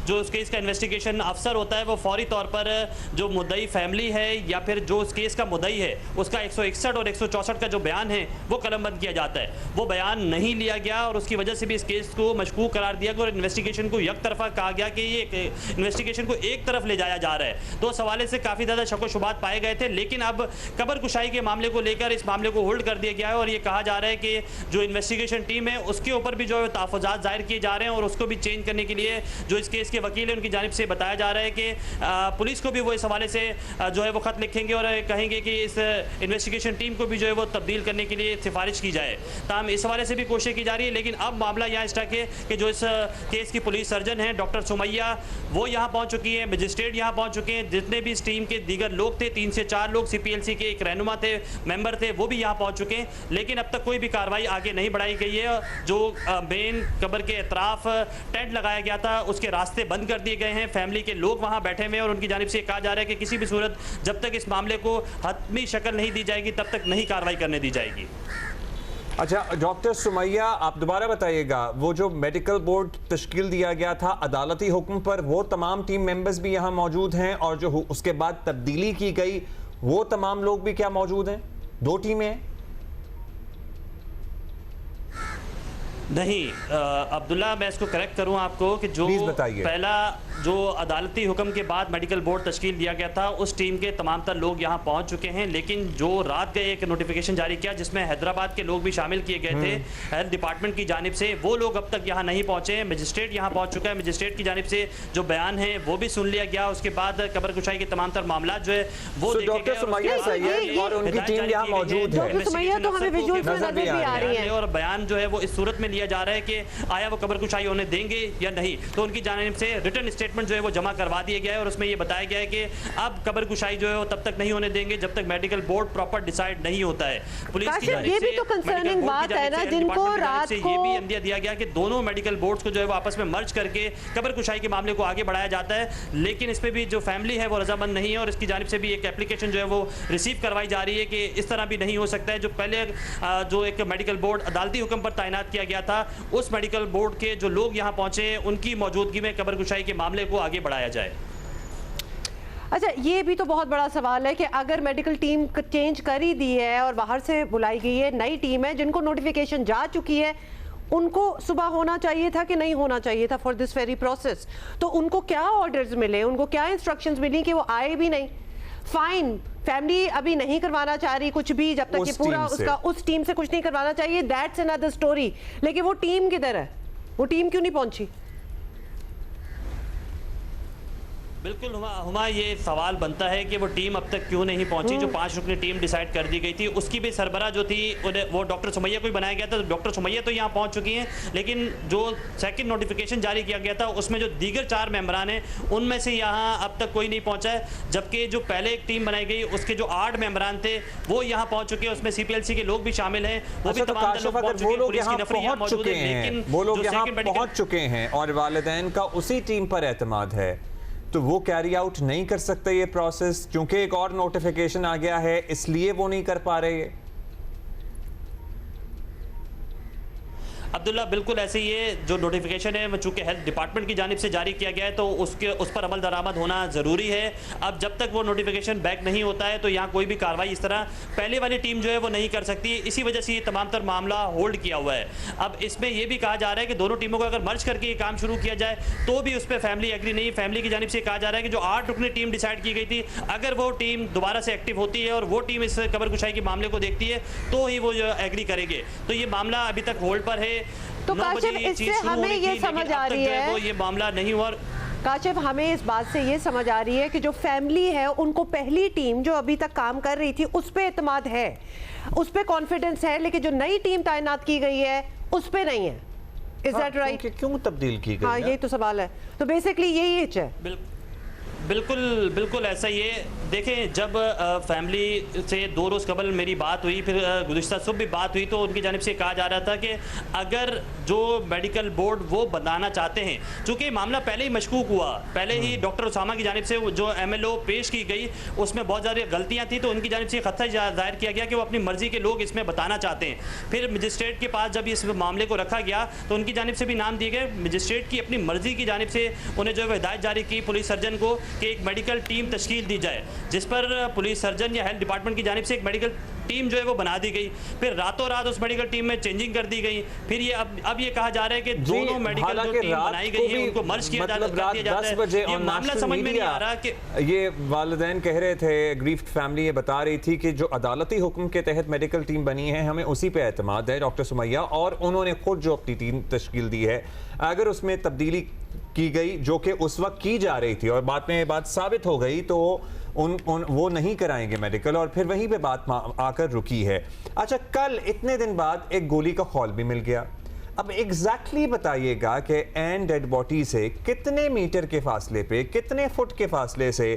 जो उस केस का इन्वेस्टिगेशन अफसर होता है वो फौरी तौर पर जो मुद्दई फैमिली है या फिर जो उस केस का मुद्दई है उसका 161 और 164 का जो बयान है वो कलमबंद किया जाता है। वो बयान नहीं लिया गया और उसकी वजह से भी इस केस को मशकूक करार दिया गया और इन्वेस्टिगेशन को एक तरफा कहा गया कि ये इन्वेस्टिगेशन को एक तरफ ले जाया जा रहा है। तो उस हवाले से काफ़ी ज़्यादा शक व शुबात पाए गए थे, लेकिन अब कब्र कुशाई के मामले को लेकर इस मामले को होल्ड कर दिया गया है और ये कहा जा रहा है कि जो इन्वेस्टिगेशन टीम है उसके ऊपर भी जो है तहफ़्फ़ुज़ात जाहिर किए जा रहे हैं और उसको भी चेंज करने के लिए जो इस केस के वकील हैं उनकी जानिब से बताया जा रहा है कि पुलिस को भी वो इस हवाले से जो है वो ख़त लिखेंगे और कहेंगे कि इस इन्वेस्टिगेशन टीम को भी जो है वो तब्दील करने के लिए सिफारिश की जाए। ताहम इस हवाले से भी कोशिश की जा रही है, लेकिन अब मामला यहाँ इस तरह कि जो इस केस की पुलिस सर्जन हैं डॉक्टर सुमैया वो यहाँ पहुँच चुकी हैं, मजिस्ट्रेट यहाँ पहुँच चुके हैं, जितने भी इस टीम के दीगर लोग थे 3 से 4 लोग CPLC के एक रहनुमा थे, मेंबर थे, वो भी यहाँ पहुँच चुके हैं, लेकिन अब तक कोई भी कार्रवाई आगे नहीं बढ़ाई गई है। जो मेन कब्र के एतराफ टेंट लगाया गया था उसके रास्ते बंद कर दिए गए हैं, फैमिली के लोग वहां बैठे हुए हैं और उनकी जानिब से कहा जा रहा है कि किसी भी सूरत जब तक इस मामले को हतमी शक्ल नहीं दी जाएगी तब तक नहीं कार्रवाई करने दी जाएगी। अच्छा डॉक्टर सुमैया, आप दोबारा बताइएगा, वो जो मेडिकल बोर्ड तश्कील दिया गया था अदालती हुक्म पर, वो तमाम टीम मेंबर्स भी यहाँ मौजूद हैं और जो उसके बाद तब्दीली की गई वो तमाम लोग भी क्या मौजूद हैं? 2 टीमें हैं? नहीं अब्दुल्ला, मैं इसको करेक्ट करूं आपको कि जो पहला जो अदालती हुक्म के बाद मेडिकल बोर्ड तश्कील दिया गया था उस टीम के तमाम तर लोग यहां पहुंच चुके हैं, लेकिन जो रात गए एक नोटिफिकेशन जारी किया जिसमें हैदराबाद के लोग भी शामिल किए गए थे हेल्थ डिपार्टमेंट की जानिब से, वो लोग अब तक यहां नहीं पहुंचे हैं। मजिस्ट्रेट यहां पहुंच चुका है, मजिस्ट्रेट की जानिब से जो बयान है वो भी सुन लिया गया। उसके बाद कब्र कुशाई के तमाम तर मामला जो है वो डॉक्टर सुमैया और उनकी टीम यहां मौजूद है और बयान जो है वो इस सूरत में लिया जा रहा है कि आया वो कब्र कुशाई होने देंगे या नहीं, तो उनकी जानिब से रिटन स्टेटमेंट जो है वो जमा करवा दिया गया है और उसमें ये बताया गया है कि अब कब्र कुशाई जो है वो तब तक नहीं होने देंगे जब तक मेडिकल बोर्ड प्रॉपर डिसाइड नहीं होता है। पुलिस की जानिब से ये भी तो कंसर्निंग बात है ना, जिनको रात को ये भी अंदिया दिया गया कि दोनों मेडिकल बोर्ड्स को जो है वो आपस में मर्ज करके कब्र कुशाई के मामले को आगे बढ़ाया जाता है, लेकिन इस पे भी जो फैमिली है वो रजामंद नहीं है और इसकी जानिब से भी एक एप्लीकेशन जो है वो रिसीव करवाई जा रही है कि इस तरह भी नहीं हो सकता है। जो पहले जो एक मेडिकल बोर्ड अदालती हुक्म पर तैनात किया गया था उस मेडिकल बोर्ड के जो लोग यहाँ पहुंचे उनकी मौजूदगी में कब्र कुशाई के मामले को आगे बढ़ाया जाए। अच्छा, ये भी तो बहुत बड़ा सवाल है कि अगर मेडिकल टीम चेंज कर ही दी है और बाहर से बुलाई गई है, नई टीम है जिनको नोटिफिकेशन जा चुकी है, उनको सुबह होना चाहिए था कि नहीं होना चाहिए था फॉर दिस वेरी प्रोसेस? तो उनको क्या ऑर्डर्स मिले, उनको क्या इंस्ट्रक्शंस मिली कि वो आए भी नहीं? फाइन, फैमिली अभी नहीं करवाना चाह रही कुछ भी, जब तक ये पूरा उसका उस टीम से कुछ नहीं करवाना चाहिए, दैट्स अनदर स्टोरी। लेकिन वो टीम किधर है? वो टीम क्यों नहीं पहुंची? बिल्कुल हुमा, ये सवाल बनता है कि वो टीम अब तक क्यों नहीं पहुंची। जो 5 रुकनी टीम डिसाइड कर दी गई थी, उसकी भी सरबरा जो थी वो डॉक्टर सुमैया को ही बनाया गया था। तो डॉक्टर सुमैया तो यहाँ पहुंच चुकी हैं, लेकिन जो सेकंड नोटिफिकेशन जारी किया गया था उसमें जो दीगर 4 मेंबरान हैं उनमें से यहाँ अब तक कोई नहीं पहुंचा है। जबकि जो पहले एक टीम बनाई गई उसके जो 8 मेंबरान थे वो यहाँ पहुंच चुके हैं, उसमें CPLC के लोग भी शामिल हैं। वो भी तमाम लोग पहुंच चुके हैं, पुलिस की नफरी यहाँ मौजूद है, लेकिन वो लोग जो यहाँ सेकंड मेडिकल पहुंच चुके हैं और वालिदैन का उसी टीम पर एतमाद है, तो वो कैरी आउट नहीं कर सकते ये प्रोसेस, क्योंकि एक और नोटिफिकेशन आ गया है, इसलिए वो नहीं कर पा रहे। अब्दुल्ला, बिल्कुल ऐसे ही है। जो नोटिफिकेशन है वो चूंकि हेल्थ डिपार्टमेंट की जानिब से जारी किया गया है तो उस पर अमल दरामद होना ज़रूरी है। अब जब तक वो नोटिफिकेशन बैक नहीं होता है तो यहाँ कोई भी कार्रवाई इस तरह पहले वाली टीम जो है वो नहीं कर सकती। इसी वजह से ये तमाम तर मामला होल्ड किया हुआ है। अब इसमें यह भी कहा जा रहा है कि दोनों टीमों को अगर मर्ज करके ये काम शुरू किया जाए तो भी उस पर फैमिली एग्री नहीं। फैमिली की जानिब से कहा जा रहा है कि जो 8 रुकनी टीम डिसाइड की गई थी, अगर वो टीम दोबारा से एक्टिव होती है और वो टीम इस कबर कुशाई के मामले को देखती है तो ही वो जो एग्री करेंगे। तो ये मामला अभी तक होल्ड पर है। तो काशिफ, इससे हमें ये समझ आ रही है वो ये मामला नहीं हुआ। काशिफ, हमें इस बात से ये समझ आ रही है कि जो फैमिली है उनको पहली टीम जो अभी तक काम कर रही थी उस पर एतमाद है, उस पर कॉन्फिडेंस है, लेकिन जो नई टीम तैनात की गई है उस पर नहीं है। Is that right? क्यों तब्दील की गई? हाँ, यही तो सवाल है। तो बेसिकली यही इच है। बिल्कुल ऐसा ही है। देखें, जब फैमिली से 2 रोज़ कबल मेरी बात हुई, फिर गुज़िश्ता सुबह भी बात हुई, तो उनकी जानिब से कहा जा रहा था कि अगर जो मेडिकल बोर्ड वो बनाना चाहते हैं, चूँकि मामला पहले ही मशकूक हुआ, पहले ही डॉक्टर उसामा की जानिब से जो MLO पेश की गई उसमें बहुत ज़्यादा गलतियाँ थी, तो उनकी जानिब से खदशा जाहिर किया गया कि वो अपनी मर्ज़ी के लोग इसमें बताना चाहते हैं। फिर मजिस्ट्रेट के पास जब इस मामले को रखा गया तो उनकी जानिब से भी नाम दिए गए। मजिस्ट्रेट की अपनी मर्ज़ी की जानिब से उन्हें जो है हिदायत जारी की पुलिस सर्जन को कि एक मेडिकल टीम तश्कील दी जाए, जिस पर पुलिस सर्जन या हेल्थ डिपार्टमेंट की जानिब से एक मेडिकल टीम जो है वो बना दी गई। फिर रातों रात उस मेडिकल टीम में चेंजिंग कर दी गई। फिर ये अब ये कहा जा रहा है कि दोनों मेडिकल जो टीम बनाई गई है उनको मर्ज किया जाता है। ये मामला समझ में नहीं आ रहा कि ये वालिदैन कह रहे थे, ग्रीफ्ड फैमिली ये बता रही थी कि जो अदालती हुक्म के तहत मेडिकल टीम बनी है हमें उसी पे एतमाद है डॉक्टर सुमैया, और उन्होंने खुद जो अपनी टीम तश्कील दी है, अगर उसमें तब्दीली की गई जो कि उस वक्त की जा रही थी और बाद में बात साबित हो गई तो वो नहीं कराएंगे मेडिकल, और फिर वहीं पे बात आकर रुकी है। अच्छा, कल इतने दिन बाद एक गोली का खौल भी मिल गया। अब एग्जैक्टली बताइएगा कि एन डेड बॉडी से कितने मीटर के फासले पे, कितने फुट के फासले से,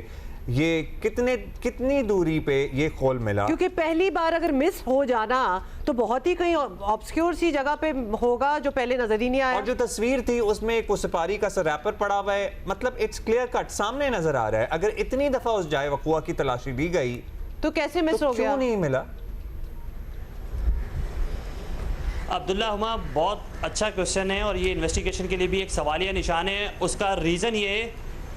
ये कितनी दूरी पे ये खोल मिला? क्योंकि पहली बार अगर मिस हो जाना तो बहुत ही कहीं ऑब्सक्योर सी जगह पे होगा जो पहले नजर ही नहीं आया। और जो तस्वीर थी उसमें एक सुपारी का रैपर पड़ा हुआ है, मतलब इट्स क्लियर कट सामने नजर आ रहा है। अगर इतनी दफा उस जाए वक़ुआ की तलाशी दी गई तो कैसे मिस हो गया? क्यों नहीं मिला? अब्दुल्ला, हुमा, बहुत अच्छा क्वेश्चन है और ये इन्वेस्टिगेशन के लिए भी एक सवालिया निशान है। उसका रीज़न ये है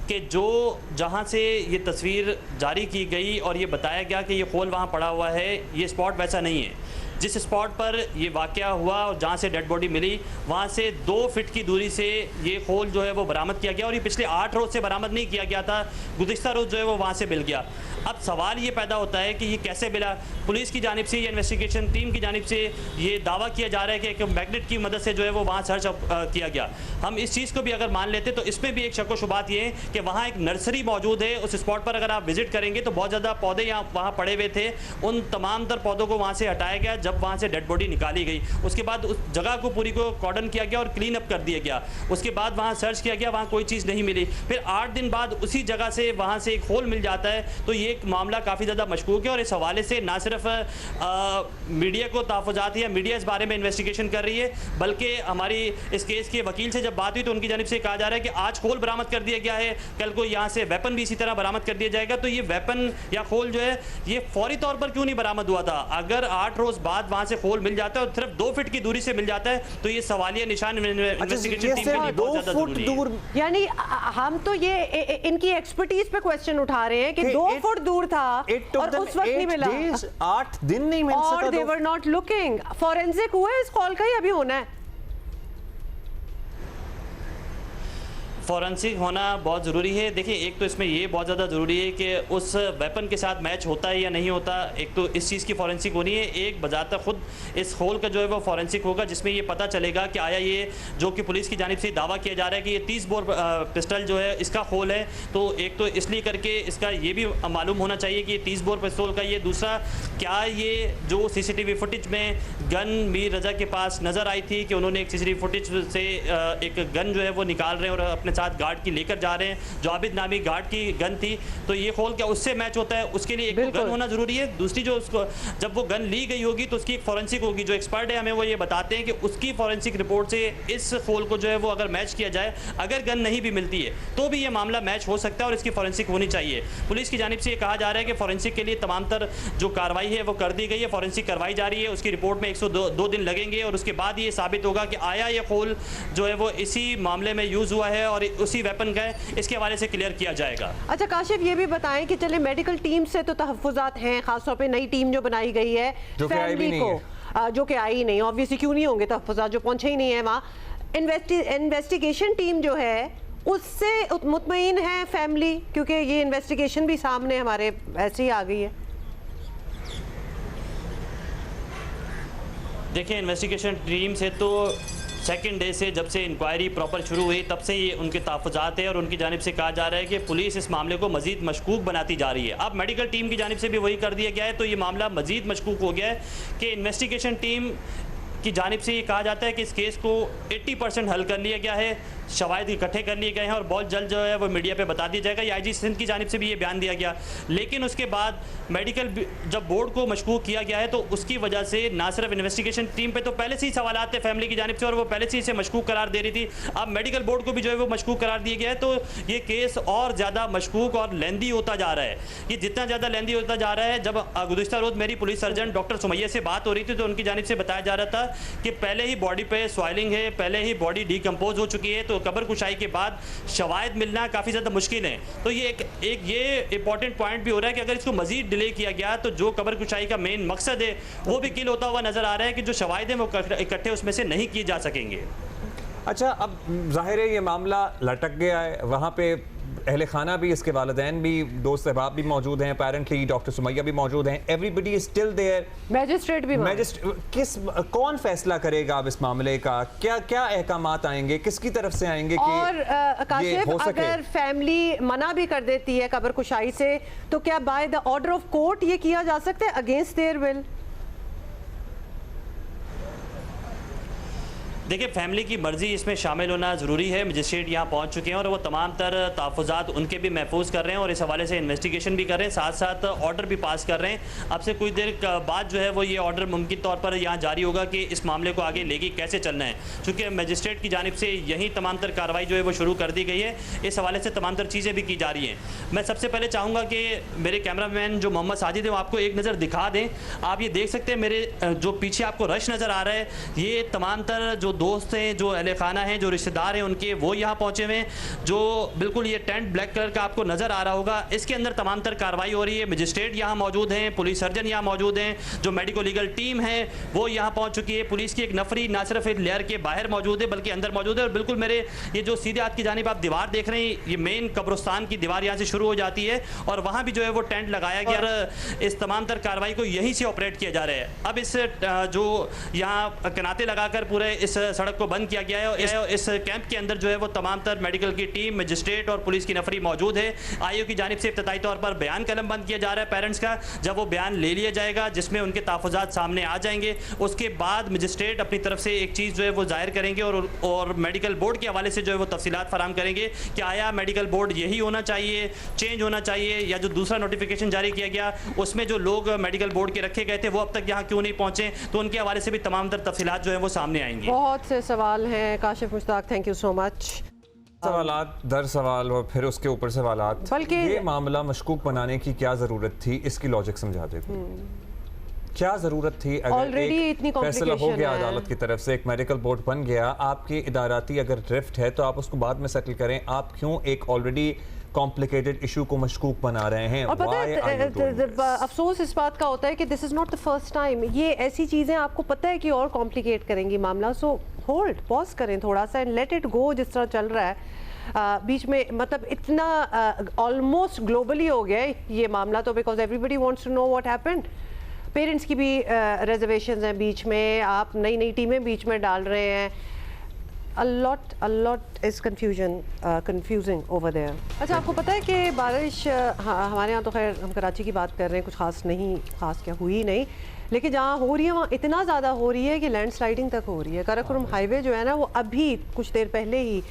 कि जो जहाँ से ये तस्वीर जारी की गई और ये बताया गया कि ये खोल वहाँ पड़ा हुआ है, ये स्पॉट वैसा नहीं है। जिस स्पॉट पर ये वाक़या हुआ और जहाँ से डेड बॉडी मिली वहाँ से 2 फीट की दूरी से ये खोल जो है वो बरामद किया गया, और ये पिछले 8 रोज़ से बरामद नहीं किया गया था, गुज़िश्ता रोज़ जो है वो वहाँ से मिल गया। अब सवाल ये पैदा होता है कि ये कैसे मिला। पुलिस की जानिब से या इन्वेस्टिगेशन टीम की जानिब से ये दावा किया जा रहा है कि एक मैग्नेट की मदद से जो है वो वहाँ सर्च किया गया। हम इस चीज़ को भी अगर मान लेते तो इसमें भी एक शक व शुबात ये है कि वहाँ एक नर्सरी मौजूद है। उस स्पॉट पर अगर आप विजिट करेंगे तो बहुत ज़्यादा पौधे वहाँ पड़े हुए थे। उन तमाम तर पौधों को वहाँ से हटाया गया जब वहाँ से डेड बॉडी निकाली गई। उसके बाद उस जगह को पूरी को कॉर्डन किया गया और क्लीन अप कर दिया गया। उसके बाद वहाँ सर्च किया गया, वहाँ कोई चीज़ नहीं मिली। फिर 8 दिन बाद उसी जगह से वहाँ से एक होल मिल जाता है। तो ये एक मामला काफ़ी ज़्यादा मशकूक है और इस हवाले से ना सिर्फ मीडिया को तहफ़्फ़ुज़ात है या मीडिया इस बारे में इन्वेस्टिगेशन कर रही है, बल्कि हमारी इस केस के वकील से जब बात हुई तो उनकी जानिब से कहा जा रहा है कि आज खोल बरामद कर दिया गया है, कल को यहाँ से वेपन भी इसी तरह बरामद कर दिया जाएगा। तो ये वेपन या खोल जो है ये फौरी तौर पर क्यों नहीं बरामद हुआ था? अगर 8 रोज बाद वहाँ से खोल मिल जाता है और सिर्फ 2 फीट की दूरी से मिल जाता है तो ये सवालिया निशान इन्वेस्टिगेशन टीम के लिए बहुत ज़्यादा ज़रूरी है। यानी हम तो ये इनकी एक्सपर्टीज पे क्वेश्चन उठा रहे हैं कि 2 फुट दूर था और उस वक्त नहीं मिला, 8 दिन नहीं मिल सका, और दे वर नॉट लुकिंग। फॉरेंसिक हुआ इस कॉल का ही अभी होना है? फॉरेंसिक होना बहुत ज़रूरी है। देखिए, एक तो इसमें ये बहुत ज़्यादा ज़रूरी है कि उस वेपन के साथ मैच होता है या नहीं होता। एक तो इस चीज़ की फॉरेंसिक होनी है, एक बजाता खुद इस खोल का जो है वो फॉरेंसिक होगा जिसमें ये पता चलेगा कि आया ये जो कि पुलिस की जानिब से दावा किया जा रहा है कि ये 30 बोर पिस्टल जो है इसका खोल है, तो एक तो इसलिए करके इसका ये भी मालूम होना चाहिए कि ये 30 बोर पिस्तौल का ये। दूसरा, क्या ये जो CCTV फुटेज में गन मीर रजा के पास नज़र आई थी कि उन्होंने एक CCTV फुटेज से एक गन जो है वो निकाल रहे हैं और अपने साथ गार्ड की लेकर जा रहे हैं, जो आबिद नामी गार्ड की गन थी, तो ये खोल क्या उससे मैच होता है? उसके लिए एक तो गन होना जरूरी है। दूसरी, जो उसको जब वो गन ली गई होगी तो उसकी एक फॉरेंसिक होगी। जो एक्सपर्ट है हमें वो ये बताते हैं कि उसकी फॉरेंसिक रिपोर्ट से इस खोल को जो है वो अगर मैच किया जाए, अगर गन नहीं भी मिलती है तो भी ये मामला मैच हो सकता है और इसकी फॉरेंसिक होनी चाहिए। पुलिस की जानिब से ये कहा जा रहा है कि फॉरेंसिक के लिए तमाम तर जो कार्रवाई है वो कर दी गई है, फॉरेंसिक करवाई जा रही है। उसकी रिपोर्ट में 102 दिन लगेंगे और उसके बाद ये साबित होगा कि आया ये खोल जो है वो इसी मामले में यूज़ हुआ है और उसी वेपन का है, इसके हवाले से क्लियर किया जाएगा। अच्छा काशिफ, ये भी बताएं कि चले मेडिकल टीम से तो तहफ़्फ़ुज़ात हैं, खासतौर पे नई टीम जो बनाई गई है फैमिली को, जो कि आई नहीं, ऑब्वियसली क्यों नहीं होंगे तहफ़्फ़ुज़ात, जो पहुंचे ही नहीं है वहाँ। इन्वेस्टिगेशन टीम जो है उससे मुतमईन है फैमिली, क्योंकि ये इन्वेस्टिगेशन भी सामने हमारे ऐसे ही आ गई है। देखिए, इन्वेस्टिगेशन टीम से तो सेकंड डे से जब से इंक्वायरी प्रॉपर शुरू हुई तब से ये उनके तहफ़्फ़ुज़ात है और उनकी जानिब से कहा जा रहा है कि पुलिस इस मामले को मज़ीद मशकूक बनाती जा रही है। अब मेडिकल टीम की जानिब से भी वही कर दिया गया है, तो ये मामला मज़ीद मशकूक हो गया है कि इन्वेस्टिगेशन टीम की जानिब से ये कहा जाता है कि इस केस को 80% हल कर लिया गया है, शवाहिद इकट्ठे कर लिए गए हैं और बहुत जल्द जो है वो मीडिया पे बता दिया जाएगा। IG सिंध की जानिब से भी ये बयान दिया गया। लेकिन उसके बाद मेडिकल जब बोर्ड को मशकूक किया गया है तो उसकी वजह से ना सिर्फ इन्वेस्टिगेशन टीम पे तो पहले से ही सवालात थे फैमिली की जानिब से और वो पहले से इसे मशकूक करार दे रही थी, अब मेडिकल बोर्ड को भी जो है वो मशकूक करार दिया गया है। तो ये केस और ज़्यादा मशकूक और लेंदी होता जा रहा है। ये जितना ज़्यादा लेंदी होता जा रहा है, जब गुज़िश्ता रोज़ मेरी पुलिस सर्जन डॉक्टर सुमैया से बात हो रही थी तो उनकी जानिब से बताया जा रहा था कि पहले ही बॉडी पे सॉइलिंग है, पहले ही बॉडी डिकम्पोज हो चुकी है, तो कब्र कुशाई के बाद शवाहिद मिलना काफ़ी ज़्यादा मुश्किल है। तो ये एक ये इंपॉर्टेंट पॉइंट भी हो रहा है कि अगर इसको मजीद डिले किया गया तो जो कब्र कुशाई का मेन मकसद है वो भी किल होता हुआ नज़र आ रहा है कि जो शवाहिद हैं वो इकट्ठे उसमें से नहीं किए जा सकेंगे। अच्छा, अब जाहिर है ये मामला लटक गया है, वहाँ पे अहले खाना भी, इसके वालिदैन भी, दोस्त अहबाब भी मौजूद हैं, अपेरेंटली डॉक्टर सुमैया भी मौजूद हैं, everybody is still there, magistrate भी कौन फैसला करेगा अब इस मामले का? क्या क्या अहकामात आएंगे, किसकी तरफ से आएंगे कि और काशिफ, अगर फैमिली मना भी कर देती है कब्र कुशाई से तो क्या by the order of court ये किया जा सकता है अगेंस्ट देयर विल? देखिए, फैमिली की मर्जी इसमें शामिल होना ज़रूरी है। मजिस्ट्रेट यहाँ पहुँच चुके हैं और वो तमाम तर तहफ़्फ़ुज़ात उनके भी महफूज कर रहे हैं और इस हवाले से इन्वेस्टिगेशन भी कर रहे हैं, साथ साथ ऑर्डर भी पास कर रहे हैं। अब से कुछ देर बाद जो है वो ये ऑर्डर मुमकिन तौर पर यहाँ जारी होगा कि इस मामले को आगे लेके कैसे चलना है, चूँकि मजिस्ट्रेट की जानिब से यही तमाम तर कार्रवाई जो है वो शुरू कर दी गई है। इस हवाले से तमाम तर चीज़ें भी की जा रही हैं। मैं सबसे पहले चाहूँगा कि मेरे कैमरामैन जो मोहम्मद साजिद है वो आपको एक नज़र दिखा दें। आप ये देख सकते हैं मेरे जो पीछे आपको रश नज़र आ रहा है, ये तमाम तर जो दोस्त हैं, जो अहले खाना हैं, जो रिश्तेदार हैं उनके, वो यहाँ पहुँचे हुए हैं। जो बिल्कुल ये टेंट ब्लैक कलर का आपको नज़र आ रहा होगा, इसके अंदर तमाम तर कार्रवाई हो रही है। मजिस्ट्रेट यहाँ मौजूद हैं, पुलिस सर्जन यहाँ मौजूद हैं, जो मेडिको लीगल टीम है वो यहाँ पहुँच चुकी है। पुलिस की एक नफरी ना सिर्फ लेयर के बाहर मौजूद है बल्कि अंदर मौजूद है। और बिल्कुल मेरे ये जो सीधे हाथ की जानिब आप दीवार देख रहे हैं, ये मेन कब्रिस्तान की दीवार यहाँ से शुरू हो जाती है और वहाँ भी जो है वो टेंट लगाया गया और इस तमाम तर कार्रवाई को यहीं से ऑपरेट किया जा रहा है। अब इस जो यहाँ कनाते लगाकर पूरे इस सड़क को बंद किया गया है। इस कैंप के अंदर जो है वो तमाम तर मेडिकल की टीम, मजिस्ट्रेट और पुलिस की नफरी मौजूद है। आईओ की जानिब से इब्तदाई तौर पर बयान कलम बंद किया जा रहा है पेरेंट्स का। जब वो बयान ले लिया जाएगा जिसमें उनके तहफ़्फ़ुज़ात सामने आ जाएंगे, उसके बाद मजिस्ट्रेट अपनी तरफ से एक चीज़ जो है वो जाहिर करेंगे और मेडिकल बोर्ड के हवाले से जो है वो तफसीलात फराम करेंगे कि आया मेडिकल बोर्ड यही होना चाहिए, चेंज होना चाहिए, या जो दूसरा नोटिफिकेशन जारी किया गया उसमें जो लोग मेडिकल बोर्ड के रखे गए थे वो अब तक यहाँ क्यों नहीं पहुँचे, तो उनके हवाले से भी तमाम तर तफसीलात जो है वो सामने आएंगी। बहुत से सवाल हैं Kashif Mushtaq, thank you so much. सवालात दर सवाल और फिर उसके ऊपर सवालात, बल्कि ये मामला मशकूक बनाने की क्या ज़रूरत थी, इसकी लॉजिक समझा दे। क्या ज़रूरत थी? अगर ऑलरेडी एक इतनी फैसला हो complication गया है। अदालत की तरफ से, एक मेडिकल बोर्ड बन गया, आपकी इदाराती अगर ड्रिफ्ट है तो आप उसको बाद में सेटल करें। आप क्यों एक ऑलरेडी कॉम्प्लिकेटेड इशू को मशकूक बना रहे हैं? और पता Why are you doing है this? अफसोस इस बात का होता है कि this is not the first time. ये ऐसी चीज़ें आपको पता है कि और कॉम्प्लिकेट करेंगी मामला, सो होल्ड पॉज करें थोड़ा सा एंड लेट इट गो। जिस तरह चल रहा है बीच में, मतलब इतना ऑलमोस्ट ग्लोबली हो गया है ये मामला, तो because everybody wants to know what happened. Parents की भी रिजर्वेशंस हैं बीच में, आप नई नई टीमें बीच में डाल रहे हैं। a lot is confusing over there। अच्छा, आपको पता है कि बारिश हमारे यहाँ तो खैर हम कराची की बात कर रहे हैं, कुछ खास क्या हुई नहीं, लेकिन जहाँ हो रही है वहाँ इतना ज़्यादा हो रही है कि लैंडस्लाइडिंग तक हो रही है। कराकोरम हाईवे जो है ना वो अभी कुछ देर पहले ही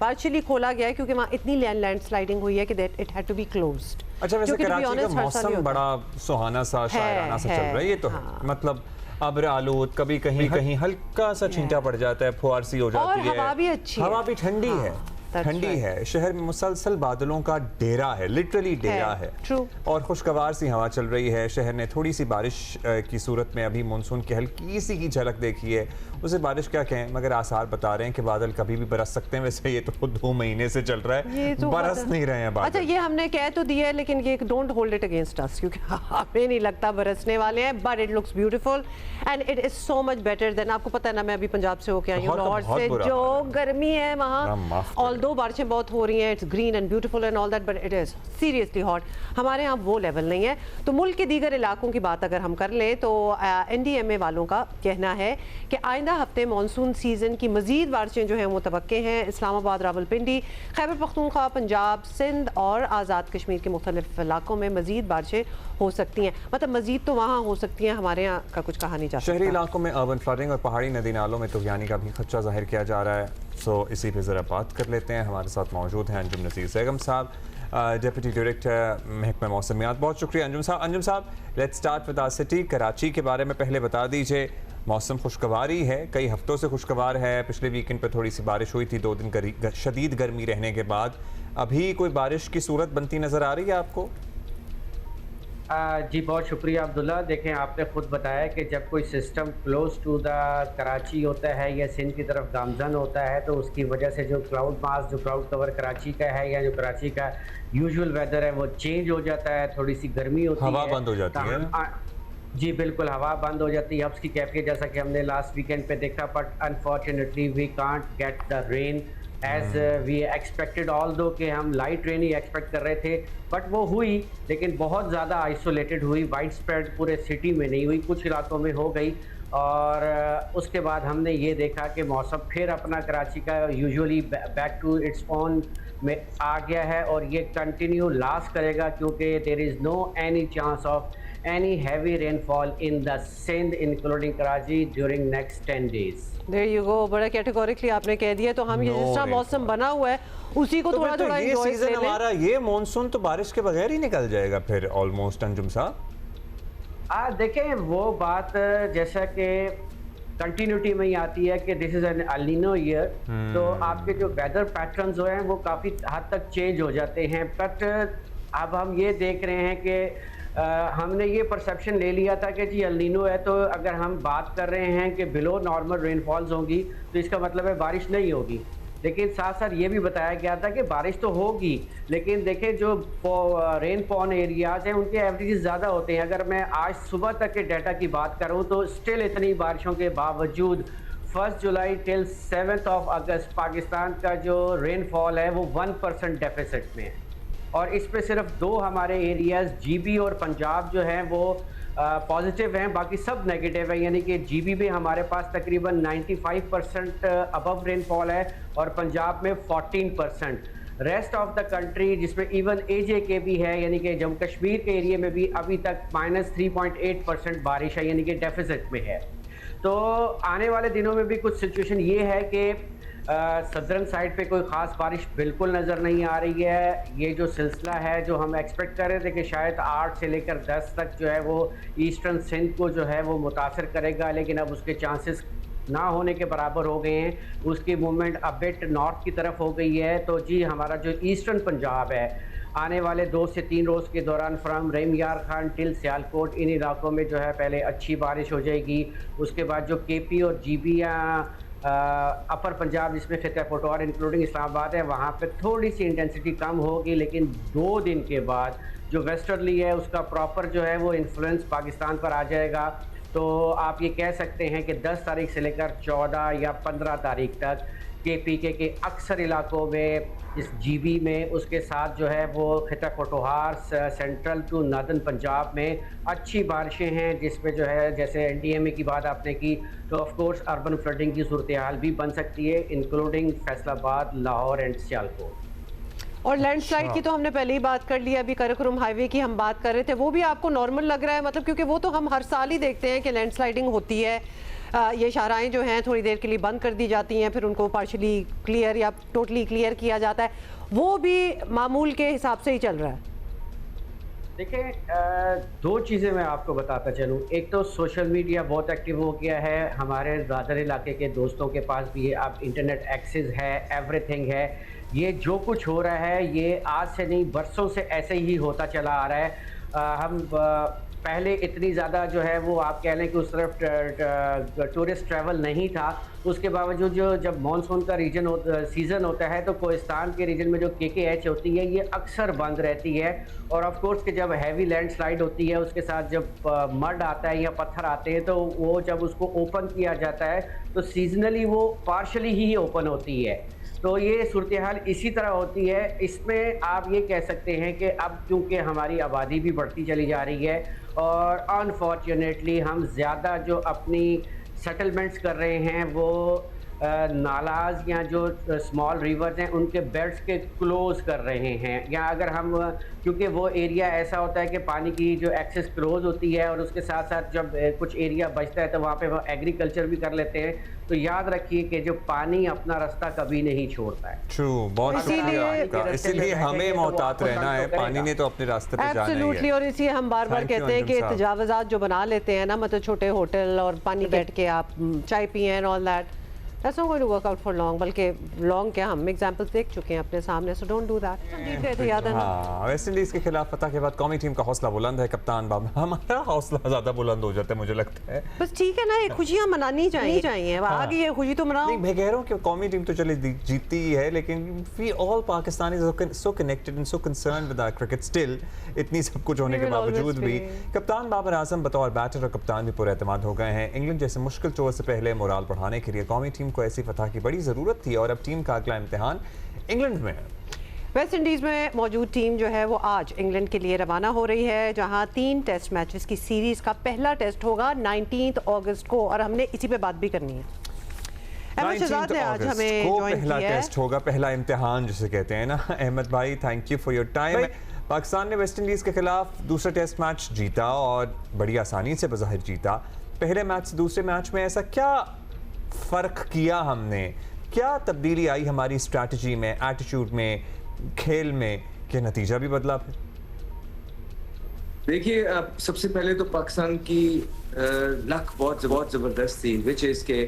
पार्शियली खोला गया है क्योंकि वहाँ इतनी लैंडस्लाइडिंग हुई है कि it had to be closed. अच्छा, वैसे कराची का मौसम बड़ा सुहाना सा, शायराना सा चल रहा है, ये तो है। मतलब अब्र आलूद, कभी कहीं हल्का सा छींटा पड़ जाता है, फुहार सी हो जाती है, हवा भी अच्छी है, हवा भी ठंडी है, ठंडी है। शहर में मुसलसल बादलों का डेरा है, लिटरली डेरा है, और खुशगवार सी हवा चल रही है। शहर ने थोड़ी सी बारिश की सूरत में अभी मानसून की हल्की सी की झलक देखी है, उसे बारिश क्या कहें, मगर आसार बता रहे हैं कि बादल कभी भी बरस सकते हैं। वैसे ये तो 2 महीने से चल रहा है, तो बरस नहीं रहे हैं बादल। अच्छा, ये हमने कह तो दिया है, लेकिन ये don't hold it against us, क्योंकि हमें नहीं लगता बरसने वाले हैं, but it looks beautiful and it is so much better than, आपको पता है ना, मैं अभी पंजाब से होके आई हूँ, लाहौर से, जो गर्मी है वहाँ, ऑल्दो बारिशें बहुत हो रही हैं, it's green and beautiful and all that, but it is seriously hot. हमारे यहाँ वो लेवल नहीं है। तो मुल्क के दीगर इलाकों की बात अगर हम कर लें तो NDMA वालों का कहना है कि आइंदा हफ्ते मानसून सीजन की मजीद बारिशें जो हैं वो तवक्के हैं। इस्लामाबाद, रावलपिंडी, खैबर पख्तूनख्वा, पंजाब, सिंध और आज़ाद कश्मीर के मुख्तलिफ इलाकों में मजीद बारिशें हो सकती हैं। मतलब मजीद तो वहाँ हो सकती हैं, हमारे यहाँ का कुछ कहा नहीं जा सकता। शहरी इलाकों में अर्बन फ्लडिंग और पहाड़ी नदी नालों में तूफ़ानी का भी खदशा जाहिर किया जा रहा है। सो इसी पे ज़रा बात कर लेते हैं। हमारे साथ मौजूद हैं अंजुम नज़ीर सेगम साहब, डिप्टी डायरेक्टर महकमा मौसमियात। बहुत शुक्रिया अंजुम साहब। अंजुम साहब, let's start with our city. Karachi के बारे में पहले बता दीजिए, मौसम खुशगवारी है, कई हफ्तों से खुशगवार है। पिछले वीकेंड पर थोड़ी सी बारिश हुई थी, 2 दिन शदीद गर्मी रहने के बाद। अभी कोई बारिश की सूरत बनती नज़र आ रही है आपको? जी बहुत शुक्रिया अब्दुल्ला। देखें, आपने खुद बताया कि जब कोई system close to the Karachi होता है या सिंध की तरफ गामजन होता है तो उसकी वजह से जो क्लाउड मास, जो क्लाउड कवर कराची का है या जो कराची का यूजुअल वेदर है वो चेंज हो जाता है, थोड़ी सी गर्मी होती है, हवा बंद हो जाती है। जी बिल्कुल, हवा बंद हो जाती है, हब्स की कैफियत जैसा कि हमने लास्ट वीकेंड पे देखा। But unfortunately we can't get the rain as we expected, although कि हम लाइट रेन ही एक्सपेक्ट कर रहे थे, बट वो हुई लेकिन बहुत ज़्यादा आइसोलेटेड हुई, वाइड स्प्रेड पूरे सिटी में नहीं हुई, कुछ इलाकों में हो गई। और उसके बाद हमने ये देखा कि मौसम फिर अपना कराची का usually back to its own में आ गया है और ये कंटिन्यू लास्ट करेगा, क्योंकि there is no any chance of any heavy rainfall in the Sindh including Karachi during next 10 days. There you go, बड़ा कैटेगोरिकली आपने कह दिया। तो हम ये जिस तरह मौसम बना हुआ है उसी को थोड़ा थोड़ा एंजॉय कर लें। हमारा ये मॉनसून तो बारिश के बगैर ही निकल जाएगा फिर ऑलमोस्ट। अंजुम साहब देखें, वो बात जैसा कि कंटिन्यूटी में ही आती है कि this is an El Nino year, तो आपके जो वेदर पैटर्न जो हैं वो काफ़ी हद तक चेंज हो जाते हैं। बट अब हम ये देख रहे हैं कि हमने ये परसेप्शन ले लिया था कि जी एल नीनो है, तो अगर हम बात कर रहे हैं कि बिलो नॉर्मल रेनफॉल्स होंगी तो इसका मतलब है बारिश नहीं होगी। लेकिन साथ साथ ये भी बताया गया था कि बारिश तो होगी, लेकिन देखें जो रेन पॉन एरियाज़ हैं उनके एवरेजेस ज़्यादा होते हैं। अगर मैं आज सुबह तक के डाटा की बात करूँ तो स्टिल इतनी बारिशों के बावजूद 1 जुलाई टिल 7 अगस्त पाकिस्तान का जो रेनफॉल है वो 1% डेफिसिट में है। और इस पे सिर्फ 2 हमारे एरियाज़ GB और पंजाब जो हैं वो पॉजिटिव हैं, बाकी सब नेगेटिव है। यानी कि जीबी में हमारे पास तकरीबन 95% अबव रेनफॉल है और पंजाब में 14%। रेस्ट ऑफ द कंट्री जिसमें इवन एजे के भी है, यानी कि जम्मू कश्मीर के एरिया में भी अभी तक -3.8% बारिश है, यानी कि डेफिसिट में है। तो आने वाले दिनों में भी कुछ सिचुएशन ये है कि सदर्न साइड पे कोई ख़ास बारिश बिल्कुल नज़र नहीं आ रही है। ये जो सिलसिला है जो हम एक्सपेक्ट कर रहे थे कि शायद 8 से लेकर 10 तक जो है वो ईस्टर्न सिंध को जो है वो मुतासर करेगा, लेकिन अब उसके चांसेस ना होने के बराबर हो गए हैं। उसकी मूवमेंट अब बिट नॉर्थ की तरफ हो गई है। तो जी हमारा जो ईस्टर्न पंजाब है, आने वाले 2 से 3 रोज़ के दौरान फ्राम रहीम यार खान टिल सियालकोट इन इलाकों में जो है पहले अच्छी बारिश हो जाएगी। उसके बाद जो केपी और जीबी या अपर पंजाब जिसमें खिता पटवार इंक्लूडिंग इस्लामाबाद है, वहाँ पे थोड़ी सी इंटेंसिटी कम होगी, लेकिन 2 दिन के बाद जो वेस्टर्ली है उसका प्रॉपर जो है वो इन्फ्लुएंस पाकिस्तान पर आ जाएगा। तो आप ये कह सकते हैं कि 10 तारीख से लेकर 14 या 15 तारीख तक केपीके के अक्सर इलाकों में, इस जीबी में, उसके साथ जो है वो खिता कोटोहार सेंट्रल टू नॉर्दर्न पंजाब में अच्छी बारिशें हैं, जिसमें जो है जैसे एनडीएमए की बात आपने की, तो ऑफ कोर्स अर्बन फ्लडिंग की सूरत हाल भी बन सकती है, इंक्लूडिंग फैसलाबाद, लाहौर एंड सियालकोट। और लैंडस्लाइड की तो हमने पहले ही बात कर ली, अभी कराकोरम हाईवे की हम बात कर रहे थे, वो भी आपको नॉर्मल लग रहा है? मतलब क्योंकि वो तो हम हर साल ही देखते हैं कि लैंडस्लाइडिंग होती है, ये शाहराएं जो हैं थोड़ी देर के लिए बंद कर दी जाती हैं, फिर उनको पार्शली क्लियर या टोटली क्लियर किया जाता है, वो भी मामूल के हिसाब से ही चल रहा है? देखिए, 2 चीज़ें मैं आपको बताता चलूँ। एक तो सोशल मीडिया बहुत एक्टिव हो गया है, हमारे दादर इलाके के दोस्तों के पास भी अब इंटरनेट एक्सेस है, एवरीथिंग है। ये जो कुछ हो रहा है ये आज से नहीं बरसों से ऐसे ही होता चला आ रहा है। हम पहले इतनी ज़्यादा जो है वो आप कह लें कि उस तरफ टूरिस्ट ट्रैवल नहीं था, उसके बावजूद जो जब मानसून का सीज़न होता है तो कोहिस्तान के रीजन में जो KKH होती है ये अक्सर बंद रहती है। और ऑफ कोर्स कि जब हैवी लैंडस्लाइड होती है उसके साथ जब मड आता है या पत्थर आते हैं तो वो जब उसको ओपन किया जाता है तो सीजनली वो पार्शली ही ओपन होती है। तो ये सूरत हाल इसी तरह होती है। इसमें आप ये कह सकते हैं कि अब क्योंकि हमारी आबादी भी बढ़ती चली जा रही है और अनफॉर्चुनेटली हम ज़्यादा जो अपनी सेटलमेंट्स कर रहे हैं वो नालाज या जो स्मॉल रिवर्स हैं उनके बेड्स के क्लोज कर रहे हैं, या अगर हम क्योंकि वो एरिया ऐसा होता है कि पानी की जो एक्सेस क्लोज होती है और उसके साथ साथ जब कुछ एरिया बचता है तो वहाँ पे वो एग्रीकल्चर भी कर लेते हैं। तो याद रखिए कि जो पानी अपना रास्ता कभी नहीं छोड़ता है। ट्रू, बहुत शुक्रिया आपका। इसीलिए हमें मोहतात रहना है, पानी ने तो अपने रास्ते पे जाना ही है। एब्सोल्युटली, और इसीलिए हम बार बार कहते हैं कि तजावुज़ात जो बना लेते हैं ना, मतलब छोटे होटल और पानी बैठ के आप चाय पिए and all that, That's not going to work out for long, बल्कि लॉन्ग क्या, हम एग्जांपल्स देख चुके हैं अपने सामने, सो डोंट डू दैट। जीत गए थे, याद है ना? हाँ, वेस्ट इंडीज के खिलाफ फतह के बाद कौमी टीम का हौसला बुलंद है। कप्तान बाब, हमारा हौसला ज्यादा बुलंद हो जाता है मुझे लगता है। बस ठीक है ना, ये खुशियां मनानी चाहिए, आगे ये खुशी तो मनाओ। नहीं, मैं कह रहा हूँ कि कौमी टीम तो चले जीतती ही है, लेकिन we all Pakistanis so connected and so concerned with our cricket still, इतनी सब कुछ होने के बावजूद भी कप्तान बाबर आजम बतौर बैटर और कप्तान भी पुरएतमाद हो गए हैं। इंग्लैंड जैसे मुश्किल चोर से पहले मोराल बढ़ाने के लिए कौमी टीम को ऐसी फतह की बड़ी जरूरत थी और अब टीम का अगला इम्तिहान इंग्लैंड में है। वेस्ट इंडीज़ में मौजूद टीम जो है वो आज इंग्लैंड के लिए रवाना हो रही है, जहां 3 टेस्ट मैचेस की सीरीज का पहला टेस्ट होगा 19 अगस्त को, और हमने इसी पे बात भी करनी है। अहमद शहजाद ने आज हमें ज्वाइन पहला किया है। टेस्ट होगा, पहला इम्तिहान जिसे कहते हैं ना। अहमद भाई, thank you for your time. Pakistan ने वेस्ट इंडीज़ के खिलाफ दूसरा टेस्ट मैच जीता और बड़ी आसानी से बज़ाहिर जीता। पहले मैच से दूसरे मैच में ऐसा क्या फ़र्क किया हमने, क्या तब्दीली आई हमारी स्ट्रैटेजी में, एटीट्यूड में, खेल में, कि नतीजा भी बदला? फिर देखिए, सबसे पहले तो पाकिस्तान की लक बहुत ज़बरदस्त थी, विच इज़ के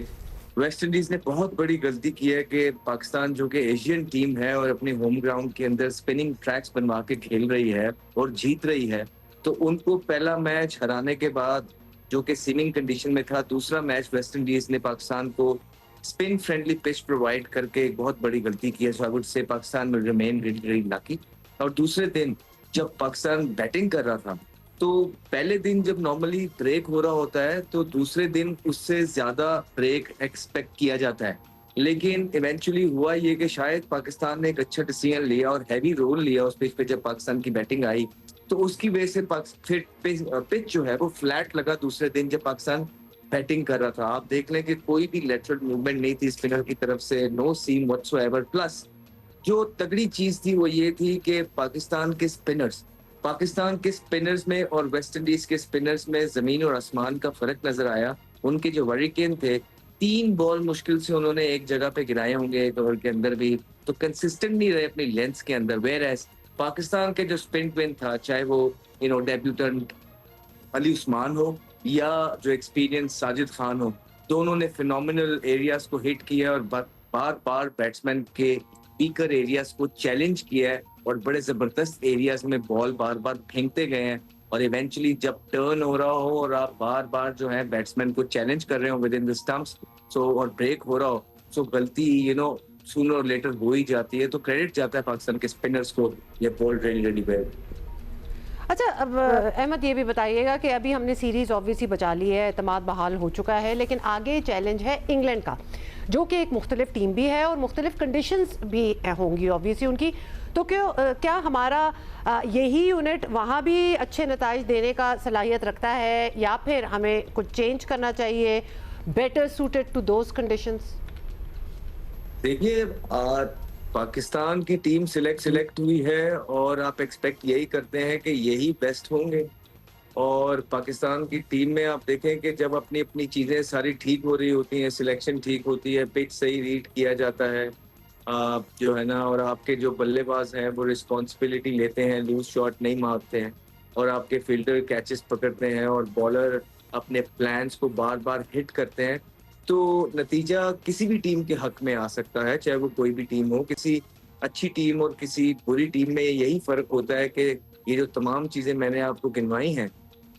वेस्ट इंडीज़ ने बहुत बड़ी गलती की है कि पाकिस्तान जो कि एशियन टीम है और अपने होम ग्राउंड के अंदर स्पिनिंग ट्रैक्स बनवा के खेल रही है और जीत रही है, तो उनको पहला मैच हराने के बाद जो कि सीमिंग कंडीशन में था, दूसरा मैच वेस्ट इंडीज़ ने पाकिस्तान को स्पिन फ्रेंडली पिच प्रोवाइड करके एक बहुत बड़ी गलती की है। सो आई वुड से पाकिस्तान में रिमेन रियली लकी। और दूसरे दिन जब पाकिस्तान बैटिंग कर रहा था तो पहले दिन जब नॉर्मली ब्रेक हो रहा होता है तो दूसरे दिन उससे ज्यादा ब्रेक एक्सपेक्ट किया जाता है, लेकिन इवेंचुअली हुआ ये कि शायद पाकिस्तान ने एक अच्छा डिसीजन लिया और हैवी रोल लिया उस पिच पे जब पाकिस्तान की बैटिंग आई तो उसकी वजह से फिर पिच जो है वो फ्लैट लगा दूसरे दिन जब पाकिस्तान बैटिंग कर रहा था। आप देख लें कि कोई भी लेटरल मूवमेंट नहीं थी स्पिनर की तरफ से, नो सीम व्हाटसोएवर। प्लस जो तगड़ी चीज थी वो ये थी कि पाकिस्तान के स्पिनर्स में और वेस्ट इंडीज के स्पिनर्स में जमीन और आसमान का फर्क नजर आया। उनके जो हरिकेन थे 3 बॉल मुश्किल से उन्होंने एक जगह पे गिराए होंगे एक ओवर के अंदर भी, तो कंसिस्टेंट नहीं रहे अपनी लेंथ के अंदर। वेयर एज पाकिस्तान के जो स्पिन ट्विन था, चाहे वो डेब्यूटेंट अली उस्मान हो या जो एक्सपीरियंस साजिद खान हो, दोनों ने फिनोमिनल एरियाज को हिट किया और बार बार बैट्समैन के वीकर एरियाज को चैलेंज किया है और बड़े जबरदस्त एरियाज में बॉल बार बार फेंकते गए हैं। और इवेंचुअली जब टर्न हो रहा हो और आप बार बार जो है बैट्समैन को चैलेंज कर रहे हो विद इन द स्टंप्स, सो और ब्रेक हो रहा हो, सो गलती सूनर और लेटर हो ही जाती है। तो क्रेडिट जाता है पाकिस्तान के स्पिनर्स को, ये बॉल रेडी वेल। अच्छा, अब अहमद ये भी बताइएगा कि अभी हमने सीरीज ऑब्वियसली बचा ली है, एतमाद बहाल हो चुका है, लेकिन आगे चैलेंज है इंग्लैंड का, जो कि एक मुख्तलिफ टीम भी है और मुख्तलिफ कंडीशंस भी होंगी ऑब्वियसली उनकी। तो क्या हमारा यही यूनिट वहाँ भी अच्छे नताइज देने का सलाहियत रखता है, या फिर हमें कुछ चेंज करना चाहिए, better suited to those conditions? देखिए, पाकिस्तान की टीम सिलेक्ट हुई है और आप एक्सपेक्ट यही करते हैं कि यही बेस्ट होंगे। और पाकिस्तान की टीम में आप देखें कि जब अपनी अपनी चीज़ें सारी ठीक हो रही होती हैं, सिलेक्शन ठीक होती है, पिच सही रीड किया जाता है, जो है ना, और आपके जो बल्लेबाज हैं वो रिस्पॉन्सिबिलिटी लेते हैं, लूज शॉट नहीं मारते हैं, और आपके फील्डर कैचेस पकड़ते हैं और बॉलर अपने प्लान्स को बार बार हिट करते हैं, तो नतीजा किसी भी टीम के हक में आ सकता है, चाहे वो कोई भी टीम हो। किसी अच्छी टीम और किसी बुरी टीम में यही फर्क होता है कि ये जो तमाम चीज़ें मैंने आपको गिनवाई हैं,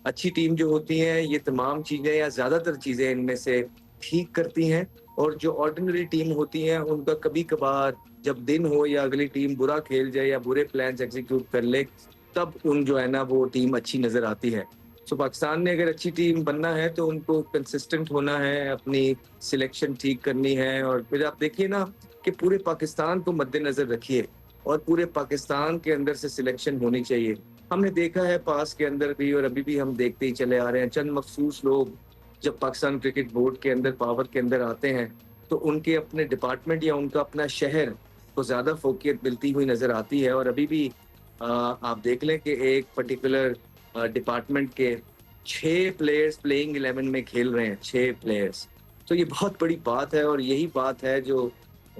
अच्छी टीम जो होती है ये तमाम चीज़ें या ज़्यादातर चीज़ें इनमें से ठीक करती हैं, और जो ऑर्डिनरी टीम होती हैं उनका कभी कभार जब दिन हो या अगली टीम बुरा खेल जाए या बुरे प्लान्स एग्जीक्यूट कर ले, तब उन जो है ना वो टीम अच्छी नज़र आती है। सो पाकिस्तान ने अगर अच्छी टीम बनना है तो उनको कंसिस्टेंट होना है, अपनी सिलेक्शन ठीक करनी है, और फिर आप देखिए ना कि पूरे पाकिस्तान को मद्देनजर रखिए और पूरे पाकिस्तान के अंदर से सिलेक्शन होनी चाहिए। हमने देखा है पास के अंदर भी और अभी भी हम देखते ही चले आ रहे हैं, चंद मखसूस लोग जब पाकिस्तान क्रिकेट बोर्ड के अंदर पावर के अंदर आते हैं तो उनके अपने डिपार्टमेंट या उनका अपना शहर को ज़्यादा फोकियत मिलती हुई नज़र आती है। और अभी भी आप देख लें कि एक पर्टिकुलर डिपार्टमेंट के 6 प्लेयर्स प्लेइंग 11 में खेल रहे हैं, 6 प्लेयर्स। तो ये बहुत बड़ी बात है और यही बात है जो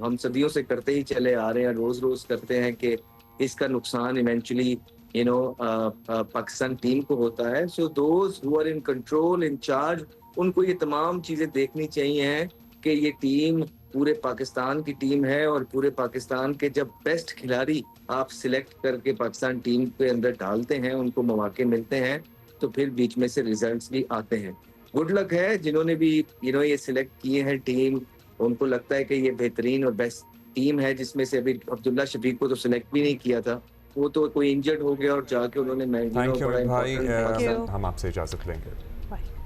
हम सदियों से करते ही चले आ रहे हैं, रोज रोज करते हैं कि इसका नुकसान इवेंचुअली पाकिस्तान टीम को होता है। So those who are in control, in charge, उनको ये तमाम चीजें देखनी चाहिए कि ये टीम पूरे पाकिस्तान की टीम है और पूरे पाकिस्तान के जब बेस्ट खिलाड़ी आप सिलेक्ट करके पाकिस्तान टीम के अंदर डालते हैं, उनको मौके मिलते हैं, तो फिर बीच में से रिजल्ट्स भी आते हैं। गुड लक है जिन्होंने भी ये सिलेक्ट किए हैं टीम, उनको लगता है कि ये बेहतरीन और बेस्ट टीम है, जिसमें से अभी अब्दुल्ला शफीक को तो सिलेक्ट भी नहीं किया था, वो तो कोई इंजर्ड हो गया और जाके उन्होंने थैंक यू भाई, हम आपसे इजाजत लेंगे।